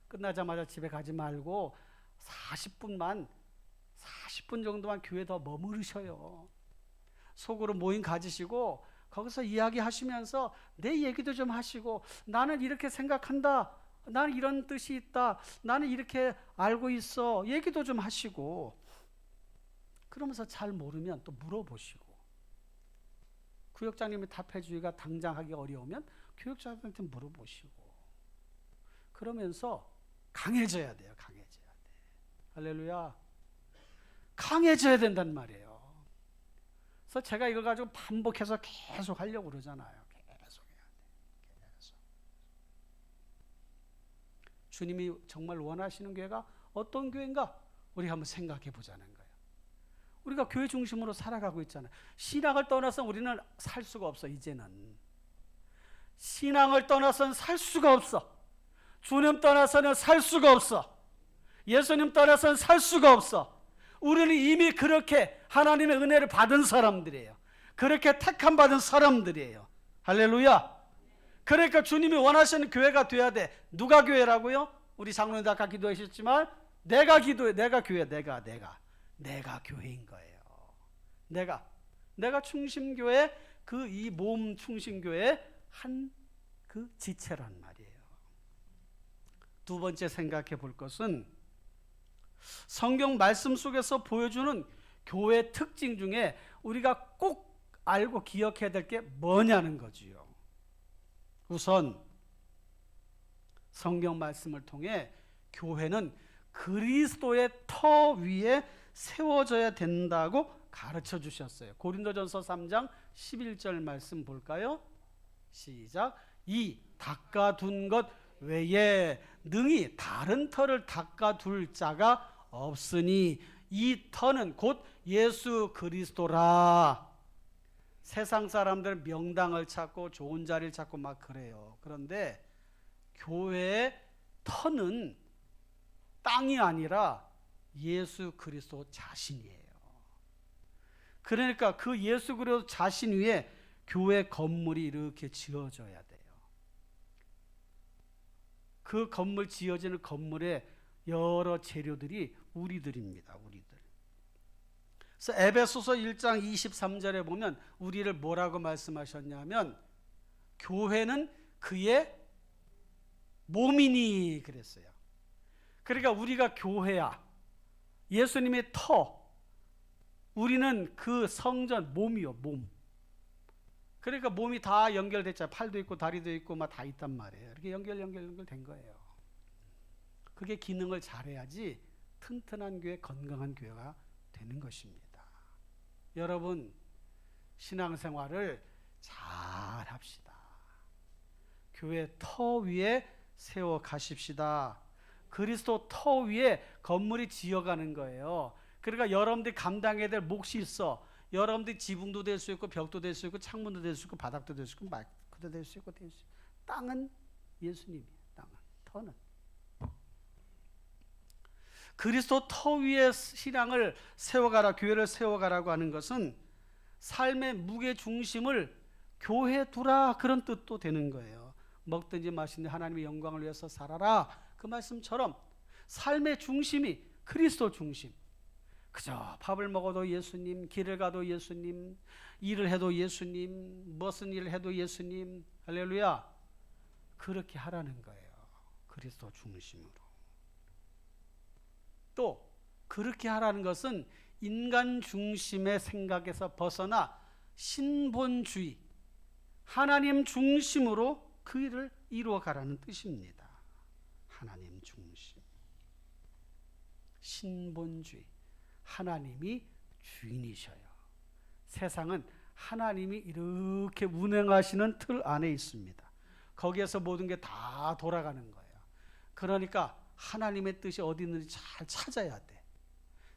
끝나자마자 집에 가지 말고 40분 정도만 교회 더 머무르셔요. 속으로 모임 가지시고 거기서 이야기하시면서 내 얘기도 좀 하시고, 나는 이렇게 생각한다, 나는 이런 뜻이 있다, 나는 이렇게 알고 있어, 얘기도 좀 하시고, 그러면서 잘 모르면 또 물어보시고, 구역장님이 답해주기가 당장 하기 어려우면 교역자들한테 물어보시고, 그러면서 강해져야 돼요. 강해져야 돼. 할렐루야. 강해져야 된단 말이에요. 그래서 제가 이걸 가지고 반복해서 계속 하려고 그러잖아요. 계속 해야 돼. 계속. 주님이 정말 원하시는 교회가 어떤 교회인가? 우리 한번 생각해 보자는 거예요. 우리가 교회 중심으로 살아가고 있잖아요. 신앙을 떠나서 우리는 살 수가 없어. 이제는 신앙을 떠나서는 살 수가 없어. 주님 떠나서는 살 수가 없어. 예수님 떠나서는 살 수가 없어. 우리는 이미 그렇게 하나님의 은혜를 받은 사람들이에요. 그렇게 택함 받은 사람들이에요. 할렐루야. 그러니까 주님이 원하시는 교회가 돼야 돼. 누가 교회라고요? 우리 장로님도 아까 기도하셨지만 내가 기도해. 내가 교회. 내가 교회인 거예요. 내가 충심교회 그 이 몸 충심교회 한 그 지체란 말이에요. 두 번째 생각해 볼 것은 성경 말씀 속에서 보여주는 교회 특징 중에 우리가 꼭 알고 기억해야 될 게 뭐냐는 거지요. 우선 성경 말씀을 통해 교회는 그리스도의 터 위에 세워져야 된다고 가르쳐 주셨어요. 고린도전서 3장 11절 말씀 볼까요? 시작. 이 닦아둔 것 외에 능히 다른 터를 닦아둘 자가 없으니 이 터는 곧 예수 그리스도라. 세상 사람들은 명당을 찾고 좋은 자리를 찾고 막 그래요. 그런데 교회의 터는 땅이 아니라 예수 그리스도 자신이에요. 그러니까 그 예수 그리스도 자신 위에 교회 건물이 이렇게 지어져야 돼요. 그 건물 지어지는 건물의 여러 재료들이 우리들입니다. 우리들. 그래서 에베소서 1장 23절에 보면 우리를 뭐라고 말씀하셨냐면 교회는 그의 몸이니 그랬어요. 그러니까 우리가 교회야. 예수님의 터. 우리는 그 성전 몸이요. 몸. 그러니까 몸이 다 연결됐잖아요. 팔도 있고 다리도 있고 막 다 있단 말이에요. 이렇게 연결된 거예요. 그게 기능을 잘해야지 튼튼한 교회, 건강한 교회가 되는 것입니다. 여러분 신앙생활을 잘 합시다. 교회 터 위에 세워 가십시다. 그리스도 터 위에 건물이 지어가는 거예요. 그러니까 여러분들이 감당해야 될 몫이 있어. 여러분들이 지붕도 될 수 있고 벽도 될 수 있고 창문도 될 수 있고 바닥도 될 수 있고 마이크도 될 수 있고 땅은 예수님이에요. 땅은 터는 그리스도 터 위에 신앙을 세워가라, 교회를 세워가라고 하는 것은 삶의 무게 중심을 교회에 두라 그런 뜻도 되는 거예요. 먹든지 마시든지 하나님의 영광을 위해서 살아라 그 말씀처럼 삶의 중심이 그리스도 중심. 그저 밥을 먹어도 예수님, 길을 가도 예수님, 일을 해도 예수님, 무슨 일을 해도 예수님, 할렐루야. 그렇게 하라는 거예요. 그리스도 중심으로. 또 그렇게 하라는 것은 인간 중심의 생각에서 벗어나 신본주의, 하나님 중심으로 그 일을 이루어 가라는 뜻입니다. 하나님 중심. 신본주의. 하나님이 주인이셔요. 세상은 하나님이 이렇게 운행하시는 틀 안에 있습니다. 거기에서 모든 게 다 돌아가는 거예요. 그러니까 하나님의 뜻이 어디 있는지 잘 찾아야 돼.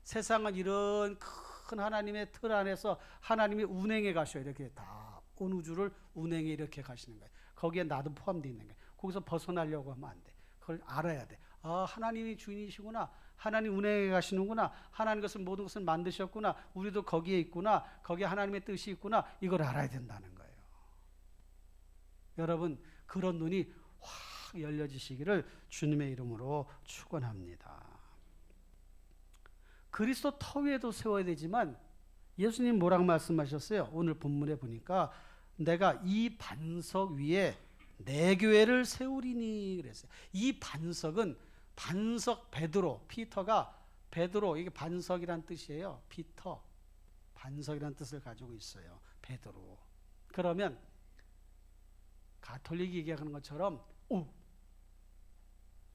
세상은 이런 큰 하나님의 틀 안에서 하나님이 운행해 가셔요. 이렇게 다 온 우주를 운행해 이렇게 가시는 거예요. 거기에 나도 포함되어 있는 거예요. 거기서 벗어나려고 하면 안 돼. 그걸 알아야 돼. 아, 하나님이 주인이시구나. 하나님 운행해 가시는구나. 하나님 것을 모든 것을 만드셨구나. 우리도 거기에 있구나. 거기에 하나님의 뜻이 있구나. 이걸 알아야 된다는 거예요. 여러분 그런 눈이 확 열려지시기를 주님의 이름으로 축원합니다. 그리스도 터 위에도 세워야 되지만 예수님 뭐라고 말씀하셨어요? 오늘 본문에 보니까 내가 이 반석 위에 내 교회를 세우리니 그랬어요. 이 반석은 반석 베드로, 피터가 베드로, 이게 반석이란 뜻이에요. 피터, 반석이란 뜻을 가지고 있어요. 베드로. 그러면 가톨릭이 얘기하는 것처럼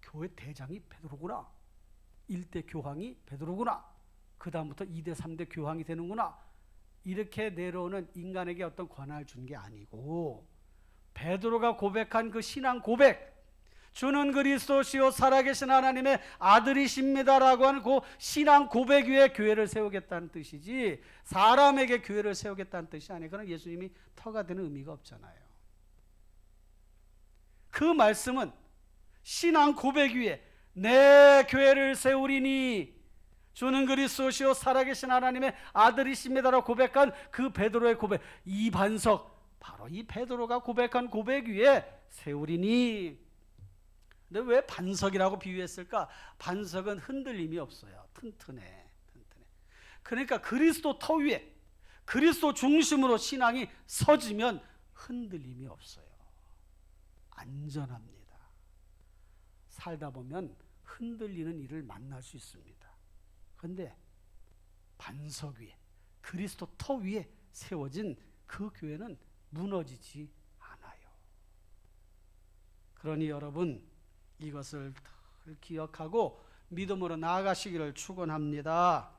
교회 대장이 베드로구나. 1대 교황이 베드로구나. 그 다음부터 2대 3대 교황이 되는구나. 이렇게 내려오는 인간에게 어떤 권한을 준 게 아니고 베드로가 고백한 그 신앙 고백, 주는 그리스도시요 살아계신 하나님의 아들이십니다라고 하는 그 신앙 고백 위에 교회를 세우겠다는 뜻이지, 사람에게 교회를 세우겠다는 뜻이 아니에요. 그건 예수님이 터가 되는 의미가 없잖아요. 그 말씀은 신앙 고백 위에 내 교회를 세우리니 주는 그리스도시요 살아계신 하나님의 아들이십니다라고 고백한 그 베드로의 고백, 이 반석, 바로 이 베드로가 고백한 고백 위에 세우리니. 근데 왜 반석이라고 비유했을까? 반석은 흔들림이 없어요. 튼튼해. 그러니까 그리스도 터 위에, 그리스도 중심으로 신앙이 서지면 흔들림이 없어요. 안전합니다. 살다 보면 흔들리는 일을 만날 수 있습니다. 그런데 반석 위에, 그리스도 터 위에 세워진 그 교회는 무너지지 않아요. 그러니 여러분, 이것을 기억하고 믿음으로 나아가시기를 축원합니다.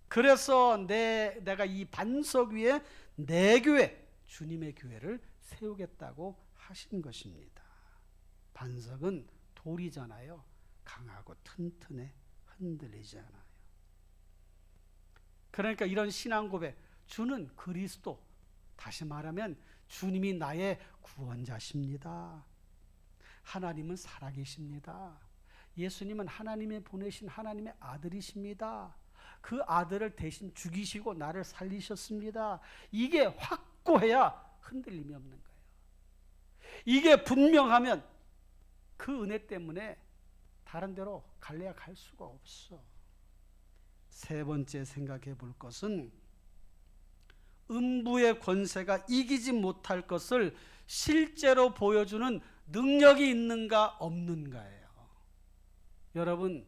그래서 내가 이 반석 위에 내 교회, 주님의 교회를 세우겠다고 하신 것입니다. 반석은 돌이잖아요. 강하고 튼튼해, 흔들리지 않아요. 그러니까 이런 신앙 고백, 주는 그리스도, 다시 말하면 주님이 나의 구원자십니다. 하나님은 살아계십니다. 예수님은 하나님이 보내신 하나님의 아들이십니다. 그 아들을 대신 죽이시고 나를 살리셨습니다. 이게 확고해야 흔들림이 없는 거예요. 이게 분명하면 그 은혜 때문에 다른 데로 갈래야 갈 수가 없어. 세 번째 생각해 볼 것은 음부의 권세가 이기지 못할 것을 실제로 보여주는 능력이 있는가 없는가예요. 여러분,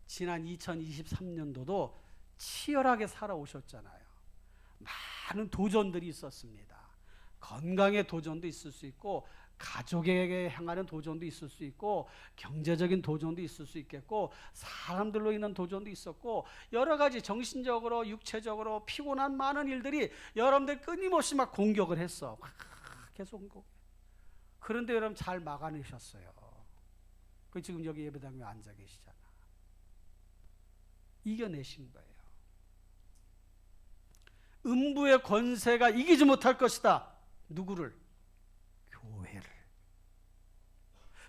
지난 2023년도도 치열하게 살아오셨잖아요. 많은 도전들이 있었습니다. 건강의 도전도 있을 수 있고, 가족에게 향하는 도전도 있을 수 있고, 경제적인 도전도 있을 수 있겠고, 사람들로 인한 도전도 있었고, 여러 가지 정신적으로 육체적으로 피곤한 많은 일들이 여러분들 끊임없이 막 공격을 했어. 계속 공격. 그런데 여러분 잘 막아내셨어요. 그 지금 여기 예배당에 앉아 계시잖아. 이겨내신 거예요. 음부의 권세가 이기지 못할 것이다. 누구를? 교회를.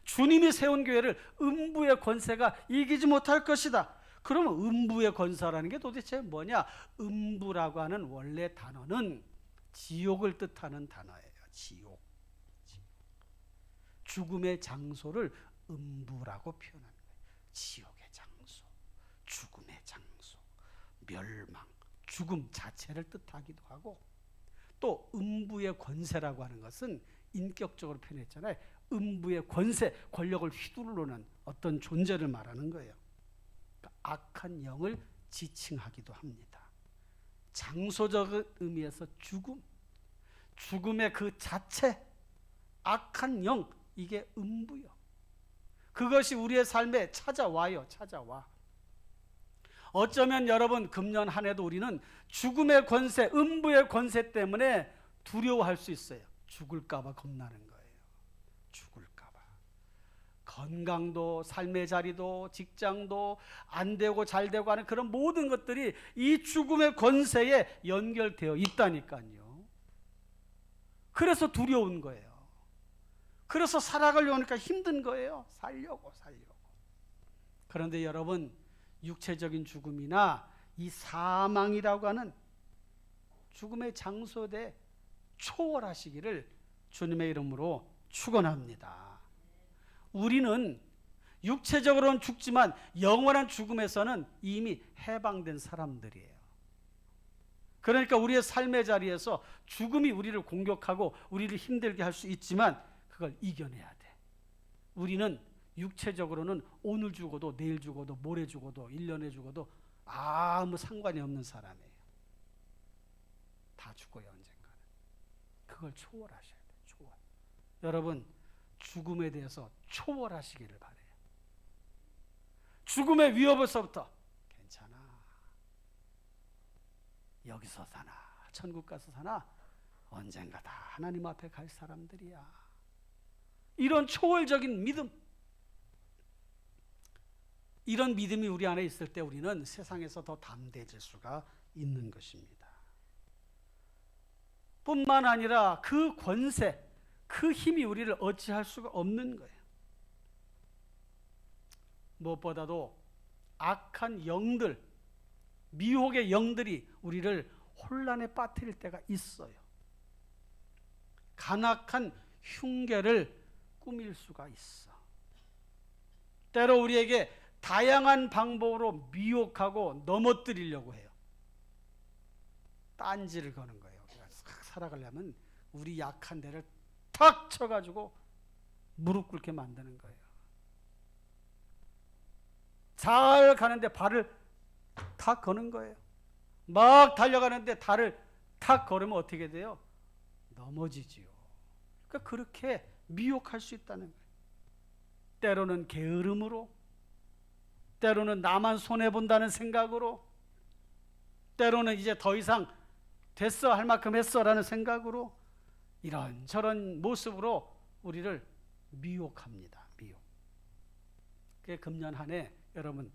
주님이 세운 교회를 음부의 권세가 이기지 못할 것이다. 그러면 음부의 권세라는 게 도대체 뭐냐? 음부라고 하는 원래 단어는 지옥을 뜻하는 단어예요. 지옥. 죽음의 장소를 음부라고 표현하는 거예요. 지옥의 장소, 죽음의 장소, 멸망, 죽음 자체를 뜻하기도 하고, 또 음부의 권세라고 하는 것은 인격적으로 표현했잖아요. 음부의 권세, 권력을 휘두르는 어떤 존재를 말하는 거예요. 그러니까 악한 영을 지칭하기도 합니다. 장소적 의미에서 죽음, 죽음의 그 자체, 악한 영, 이게 음부요. 그것이 우리의 삶에 찾아와요. 찾아와. 어쩌면 여러분 금년 한 해도 우리는 죽음의 권세, 음부의 권세 때문에 두려워할 수 있어요. 죽을까 봐 겁나는 거예요. 죽을까 봐. 건강도, 삶의 자리도, 직장도 안 되고 잘 되고 하는 그런 모든 것들이 이 죽음의 권세에 연결되어 있다니까요. 그래서 두려운 거예요. 그래서 살아가려고 하니까 힘든 거예요. 살려고. 그런데 여러분, 육체적인 죽음이나 이 사망이라고 하는 죽음의 장소에 초월하시기를 주님의 이름으로 축원합니다. 우리는 육체적으로는 죽지만 영원한 죽음에서는 이미 해방된 사람들이에요. 그러니까 우리의 삶의 자리에서 죽음이 우리를 공격하고 우리를 힘들게 할 수 있지만 그걸 이겨내야 돼. 우리는 육체적으로는 오늘 죽어도 내일 죽어도 모레 죽어도 1년에 죽어도 아무 상관이 없는 사람이에요. 다 죽어요, 언젠가는. 그걸 초월하셔야 돼요. 초월. 여러분, 죽음에 대해서 초월하시기를 바라요. 죽음의 위협에서부터 괜찮아. 여기서 사나 천국 가서 사나 언젠가 다 하나님 앞에 갈 사람들이야. 이런 초월적인 믿음, 이런 믿음이 우리 안에 있을 때 우리는 세상에서 더 담대해질 수가 있는 것입니다. 뿐만 아니라 그 권세, 그 힘이 우리를 어찌할 수가 없는 거예요. 무엇보다도 악한 영들, 미혹의 영들이 우리를 혼란에 빠뜨릴 때가 있어요. 간악한 흉계를 꾸밀 수가 있어. 때로 우리에게 다양한 방법으로 미혹하고 넘어뜨리려고 해요. 딴지를 거는 거예요. 우리가 싹 살아가려면 우리 약한 데를 탁 쳐가지고 무릎 꿇게 만드는 거예요. 잘 가는데 발을 탁 거는 거예요. 막 달려가는데 발을 탁 걸으면 어떻게 돼요? 넘어지지요. 그러니까 그렇게 미혹할 수 있다는 거예요. 때로는 게으름으로, 때로는 나만 손해본다는 생각으로, 때로는 이제 더 이상 됐어, 할 만큼 했어라는 생각으로 이런저런 모습으로 우리를 미혹합니다. 미혹. 그게 금년 한 해 여러분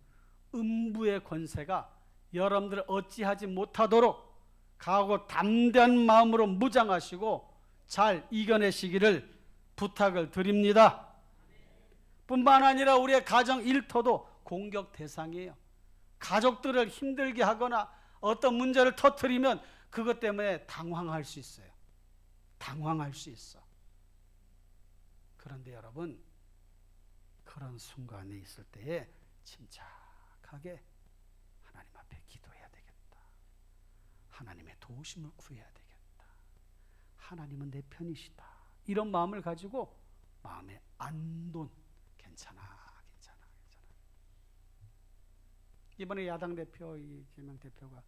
음부의 권세가 여러분들을 어찌하지 못하도록 강하고 담대한 마음으로 무장하시고 잘 이겨내시기를 부탁을 드립니다. 뿐만 아니라 우리의 가정 일터도 공격 대상이에요. 가족들을 힘들게 하거나 어떤 문제를 터뜨리면 그것 때문에 당황할 수 있어요. 당황할 수 있어. 그런데 여러분, 그런 순간에 있을 때에 침착하게 하나님 앞에 기도해야 되겠다. 하나님의 도우심을 구해야 되겠다. 하나님은 내 편이시다. 이런 마음을 가지고 마음의 안돈, 괜찮아. 이번에 야당 대표, 이재명 대표가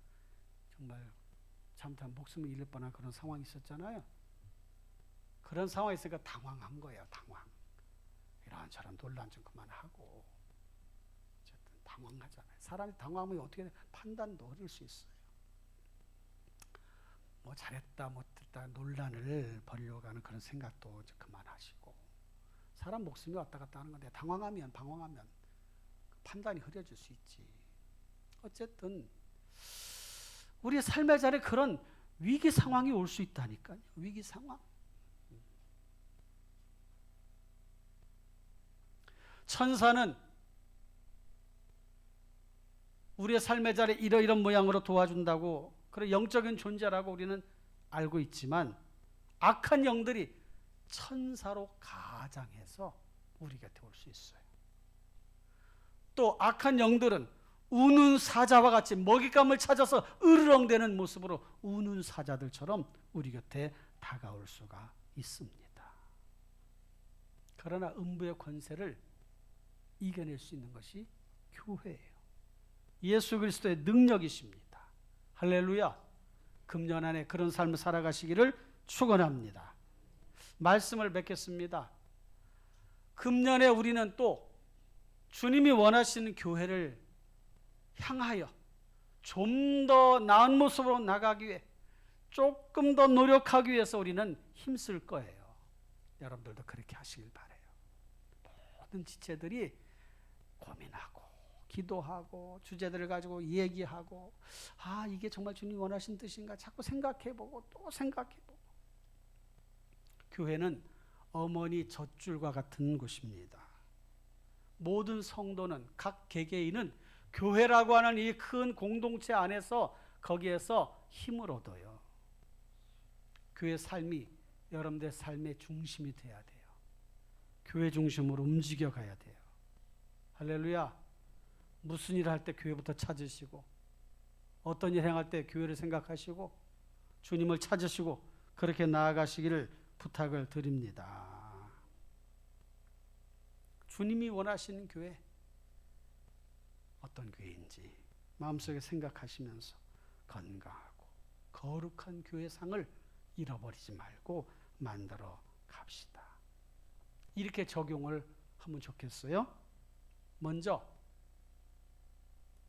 정말 잘못하면 목숨을 잃을 뻔한 그런 상황이 있었잖아요. 그런 상황이 있으니까 당황한 거예요. 당황. 이런저런 논란 좀 그만하고. 어쨌든 당황하잖아요. 사람이 당황하면 어떻게 판단도 어릴 수 있어요. 뭐 잘했다 못했다 논란을 벌이려고 하는 그런 생각도 그만하시고. 사람 목숨이 왔다 갔다 하는 건데 방황하면 판단이 흐려질 수 있지. 어쨌든 우리의 삶의 자리에 그런 위기 상황이 올 수 있다니까요. 위기 상황. 천사는 우리의 삶의 자리에 이러이런 모양으로 도와준다고, 그런 영적인 존재라고 우리는 알고 있지만 악한 영들이 천사로 가장해서 우리 곁에 올 수 있어요. 또 악한 영들은 우는 사자와 같이 먹잇감을 찾아서 으르렁대는 모습으로 우는 사자들처럼 우리 곁에 다가올 수가 있습니다. 그러나 음부의 권세를 이겨낼 수 있는 것이 교회예요. 예수 그리스도의 능력이십니다. 할렐루야. 금년 안에 그런 삶을 살아가시기를 축원합니다. 말씀을 맺겠습니다. 금년에 우리는 또 주님이 원하시는 교회를 향하여 좀 더 나은 모습으로 나가기 위해 조금 더 노력하기 위해서 우리는 힘쓸 거예요. 여러분들도 그렇게 하시길 바라요. 모든 지체들이 고민하고 기도하고 주제들을 가지고 얘기하고, 이게 정말 주님 원하신 뜻인가 자꾸 생각해보고 또 생각해보고. 교회는 어머니 젖줄과 같은 곳입니다. 모든 성도는, 각 개개인은 교회라고 하는 이 큰 공동체 안에서 거기에서 힘을 얻어요. 교회 삶이 여러분들의 삶의 중심이 돼야 돼요. 교회 중심으로 움직여 가야 돼요. 할렐루야. 무슨 일을 할 때 교회부터 찾으시고, 어떤 일 행할 때 교회를 생각하시고 주님을 찾으시고 그렇게 나아가시기를 부탁을 드립니다. 주님이 원하시는 교회, 어떤 교회인지 마음속에 생각하시면서 건강하고 거룩한 교회상을 잃어버리지 말고 만들어 갑시다. 이렇게 적용을 하면 좋겠어요. 먼저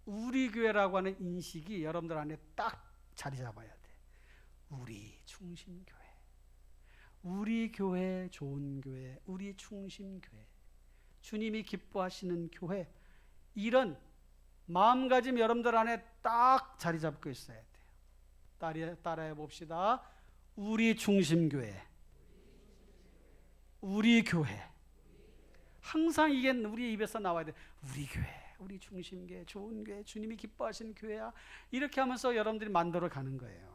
우리 교회라고 하는 인식이 여러분들 안에 딱 자리 잡아야 돼. 우리 중심교회, 우리 교회 좋은 교회, 우리 중심 교회, 주님이 기뻐하시는 교회, 이런 마음가짐 여러분들 안에 딱 자리 잡고 있어야 돼요. 따라해 봅시다. 우리 중심 교회, 우리 교회. 항상 이게 우리 입에서 나와야 돼. 우리 교회, 우리 중심 교회, 좋은 교회, 주님이 기뻐하시는 교회야. 이렇게 하면서 여러분들이 만들어 가는 거예요.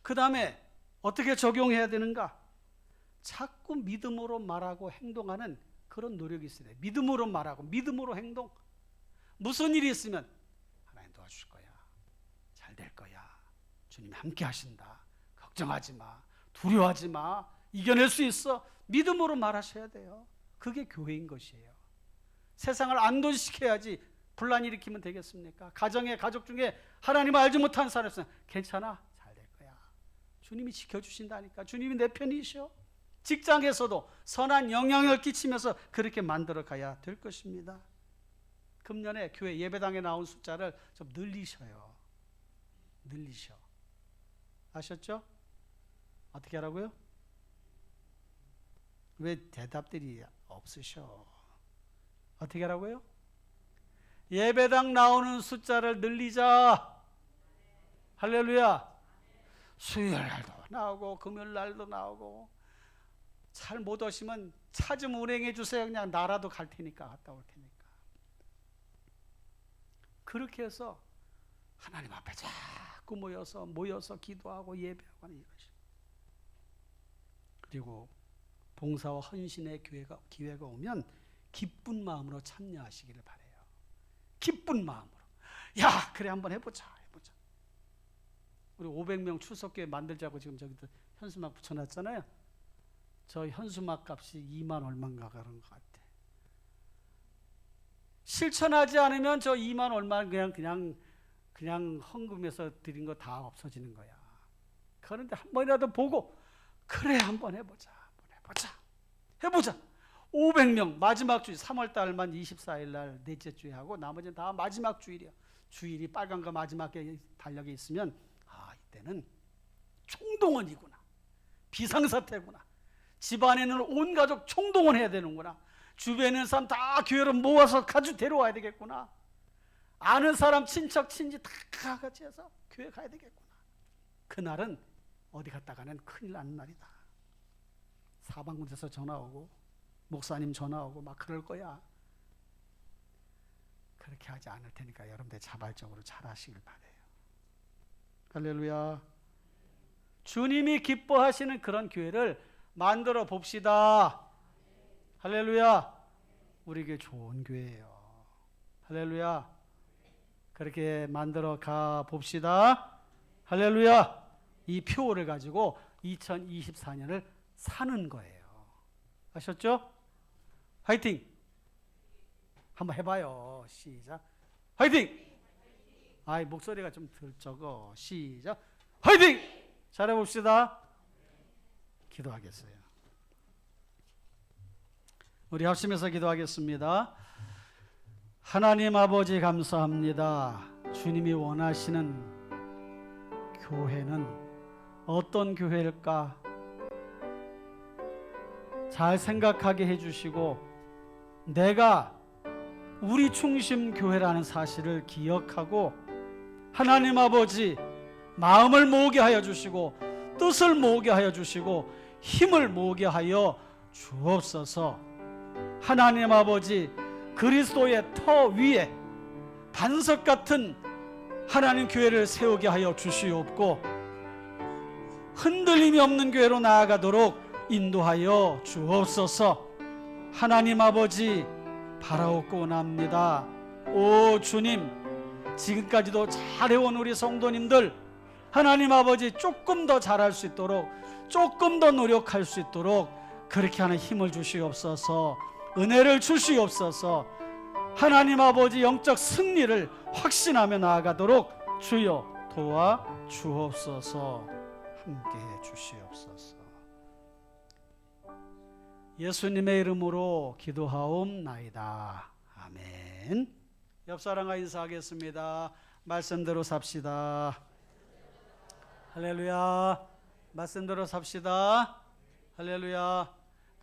그 다음에 어떻게 적용해야 되는가? 자꾸 믿음으로 말하고 행동하는 그런 노력이 있어야 돼. 믿음으로 말하고 믿음으로 행동. 무슨 일이 있으면 하나님 도와줄 거야, 잘 될 거야, 주님이 함께 하신다, 걱정하지 마, 두려워하지 마, 이겨낼 수 있어. 믿음으로 말하셔야 돼요. 그게 교회인 것이에요. 세상을 안도시켜야지 분란 일으키면 되겠습니까? 가족 중에 하나님을 알지 못하는 사람이 있으면 괜찮아, 잘 될 거야, 주님이 지켜주신다니까, 주님이 내 편이셔. 직장에서도 선한 영향을 끼치면서 그렇게 만들어 가야 될 것입니다. 금년에 교회 예배당에 나온 숫자를 좀 늘리셔요. 늘리셔. 아셨죠? 어떻게 하라고요? 왜 대답들이 없으셔? 어떻게 하라고요? 예배당 나오는 숫자를 늘리자. 할렐루야. 수요일 날도 나오고 금요일 날도 나오고, 잘 못 오시면 차 좀 운행해 주세요. 그냥 나라도 갈 테니까, 갔다 올 테니까. 그렇게 해서 하나님 앞에 자꾸 모여서 기도하고 예배하고 하는 이것이. 그리고 봉사와 헌신의 기회가 오면 기쁜 마음으로 참여하시기를 바라요. 기쁜 마음으로. 야, 그래 한번 해보자. 우리 500명 출석교회 만들자고 지금 저기도 현수막 붙여놨잖아요. 저 현수막 값이 2만 얼마인가 그런 것 같아. 실천하지 않으면 저 2만 얼마 그냥 헌금해서 드린 거 다 없어지는 거야. 그런데 한 번이라도 보고, 그래 한번 해보자. 500명 마지막 주일 3월 달만 24일 날 넷째 주에 하고 나머지는 다 마지막 주일이야. 주일이 빨간 거 마지막에 달력에 있으면 이때는 총동원이구나, 비상사태구나, 집안에는 온 가족 총동원해야 되는구나, 주변에 있는 사람 다 교회로 모아서 가지고 데려와야 되겠구나, 아는 사람 친척 친지 다 같이 해서 교회 가야 되겠구나. 그날은 어디 갔다가는 큰일 나는 날이다. 사방군데서 전화 오고 목사님 전화 오고 막 그럴 거야. 그렇게 하지 않을 테니까 여러분들 자발적으로 잘 하시길 바라요. 할렐루야. 주님이 기뻐하시는 그런 교회를 만들어 봅시다. 할렐루야. 우리 교회 좋은 교회예요. 할렐루야. 그렇게 만들어 가 봅시다. 할렐루야. 이 표를 가지고 2024년을 사는 거예요. 아셨죠? 화이팅! 한번 해봐요. 시작. 화이팅! 목소리가 좀 덜 적어. 시작. 화이팅! 잘해봅시다. 기도하겠어요. 우리 합심해서 기도하겠습니다. 하나님 아버지 감사합니다. 주님이 원하시는 교회는 어떤 교회일까? 잘 생각하게 해주시고, 내가 우리 중심 교회라는 사실을 기억하고 하나님 아버지 마음을 모으게 하여 주시고, 뜻을 모으게 하여 주시고, 힘을 모으게 하여 주옵소서. 하나님 아버지, 그리스도의 터 위에 반석 같은 하나님 교회를 세우게 하여 주시옵고, 흔들림이 없는 교회로 나아가도록 인도하여 주옵소서. 하나님 아버지 바라옵고 원합니다. 오 주님, 지금까지도 잘해온 우리 성도님들 하나님 아버지 조금 더 잘할 수 있도록, 조금 더 노력할 수 있도록 그렇게 하는 힘을 주시옵소서. 은혜를 주시옵소서. 하나님 아버지 영적 승리를 확신하며 나아가도록 주여 도와 주옵소서. 함께해 주시옵소서. 예수님의 이름으로 기도하옵나이다. 아멘. 옆사람과 인사하겠습니다. 말씀대로 삽시다. 할렐루야. 말씀대로 삽시다. 할렐루야.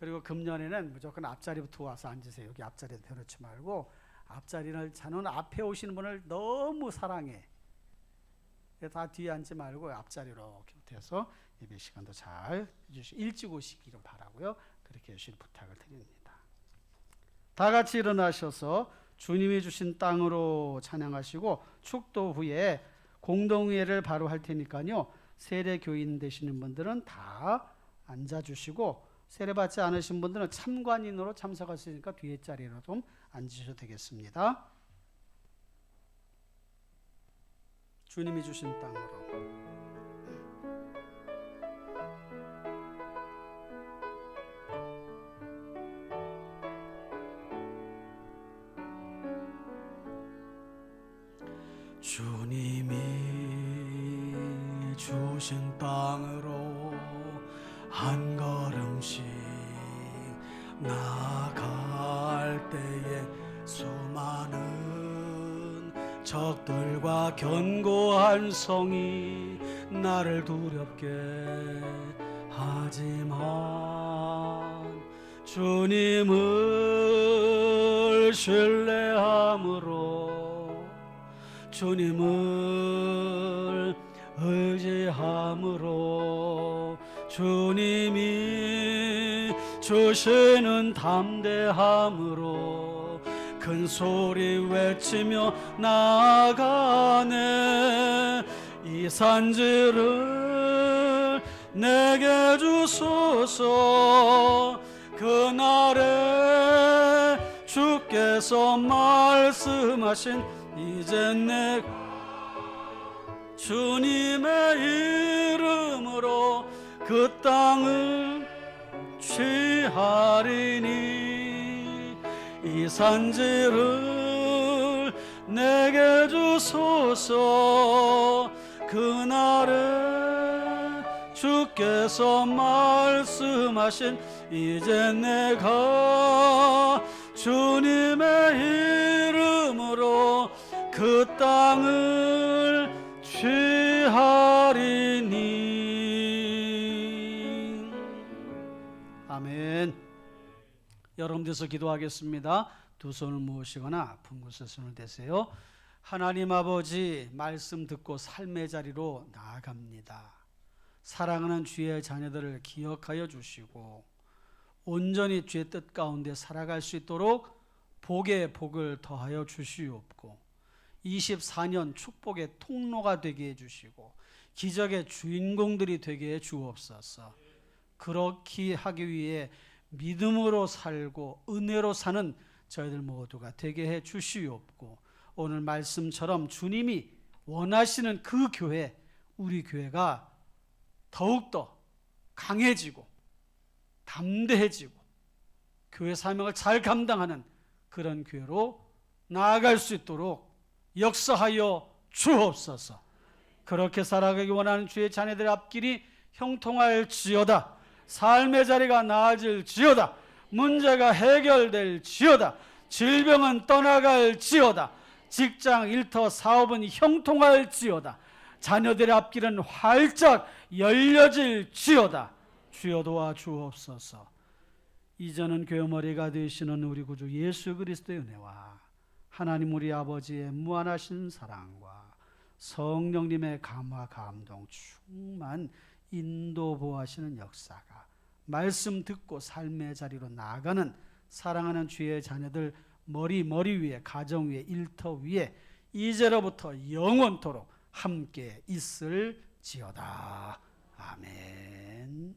그리고 금년에는 무조건 앞자리부터 와서 앉으세요. 여기 앞자리에 대놓지 말고 앞자리를 자는 앞에 오시는 분을 너무 사랑해. 다 뒤에 앉지 말고 앞자리로 이렇게 해서 예배 시간도 잘 해주시고 일찍 오시기를 바라고요. 그렇게 해주실 부탁을 드립니다. 다 같이 일어나셔서 주님이 주신 땅으로 찬양하시고 축도 후에 공동회를 바로 할 테니까요. 세례 교인 되시는 분들은 다 앉아주시고 세례 받지 않으신 분들은 참관인으로 참석하시니까 뒤에 자리로 좀 앉으셔도 되겠습니다. 주님이 주신 땅으로. 주님이 주신 땅으로 한 걸음씩 나아갈 때에 수많은 적들과 견고한 성이 나를 두렵게 하지만 주님을 신뢰함으로 주님을 의지함으로 주님이 주시는 담대함으로 큰 소리 외치며 나아가네. 이 산지를 내게 주소서. 그날에 주께서 말씀하신 이제 내가 주님의 이름으로 그 땅을 취하리니 이 산지를 내게 주소서. 그날에 주께서 말씀하신 이제 내가 주님의 이름으로 그 땅을 취하리니. 아멘. 여러분들께서 기도하겠습니다. 두 손을 모으시거나 붕구스 손을 대세요. 하나님 아버지, 말씀 듣고 삶의 자리로 나아갑니다. 사랑하는 주의 자녀들을 기억하여 주시고 온전히 주의 뜻 가운데 살아갈 수 있도록 복에 복을 더하여 주시옵고 24년 축복의 통로가 되게 해주시고 기적의 주인공들이 되게 해 주옵소서. 그렇게 하기 위해 믿음으로 살고 은혜로 사는 저희들 모두가 되게 해 주시옵고 오늘 말씀처럼 주님이 원하시는 그 교회, 우리 교회가 더욱더 강해지고 담대해지고 교회 사명을 잘 감당하는 그런 교회로 나아갈 수 있도록 역사하여 주옵소서. 그렇게 살아가기 원하는 주의 자녀들의 앞길이 형통할지어다. 삶의 자리가 나아질지어다. 문제가 해결될지어다. 질병은 떠나갈지어다. 직장, 일터, 사업은 형통할지어다. 자녀들의 앞길은 활짝 열려질지어다. 주여 도와 주옵소서. 이제는 교회 머리가 되시는 우리 구주 예수 그리스도의 은혜와 하나님 우리 아버지의 무한하신 사랑과 성령님의 감화 감동 충만 인도 보하시는 역사가 말씀 듣고 삶의 자리로 나아가는 사랑하는 주의 자녀들 머리 위에 가정 위에 일터 위에 이제로부터 영원토록 함께 있을지어다. 아멘.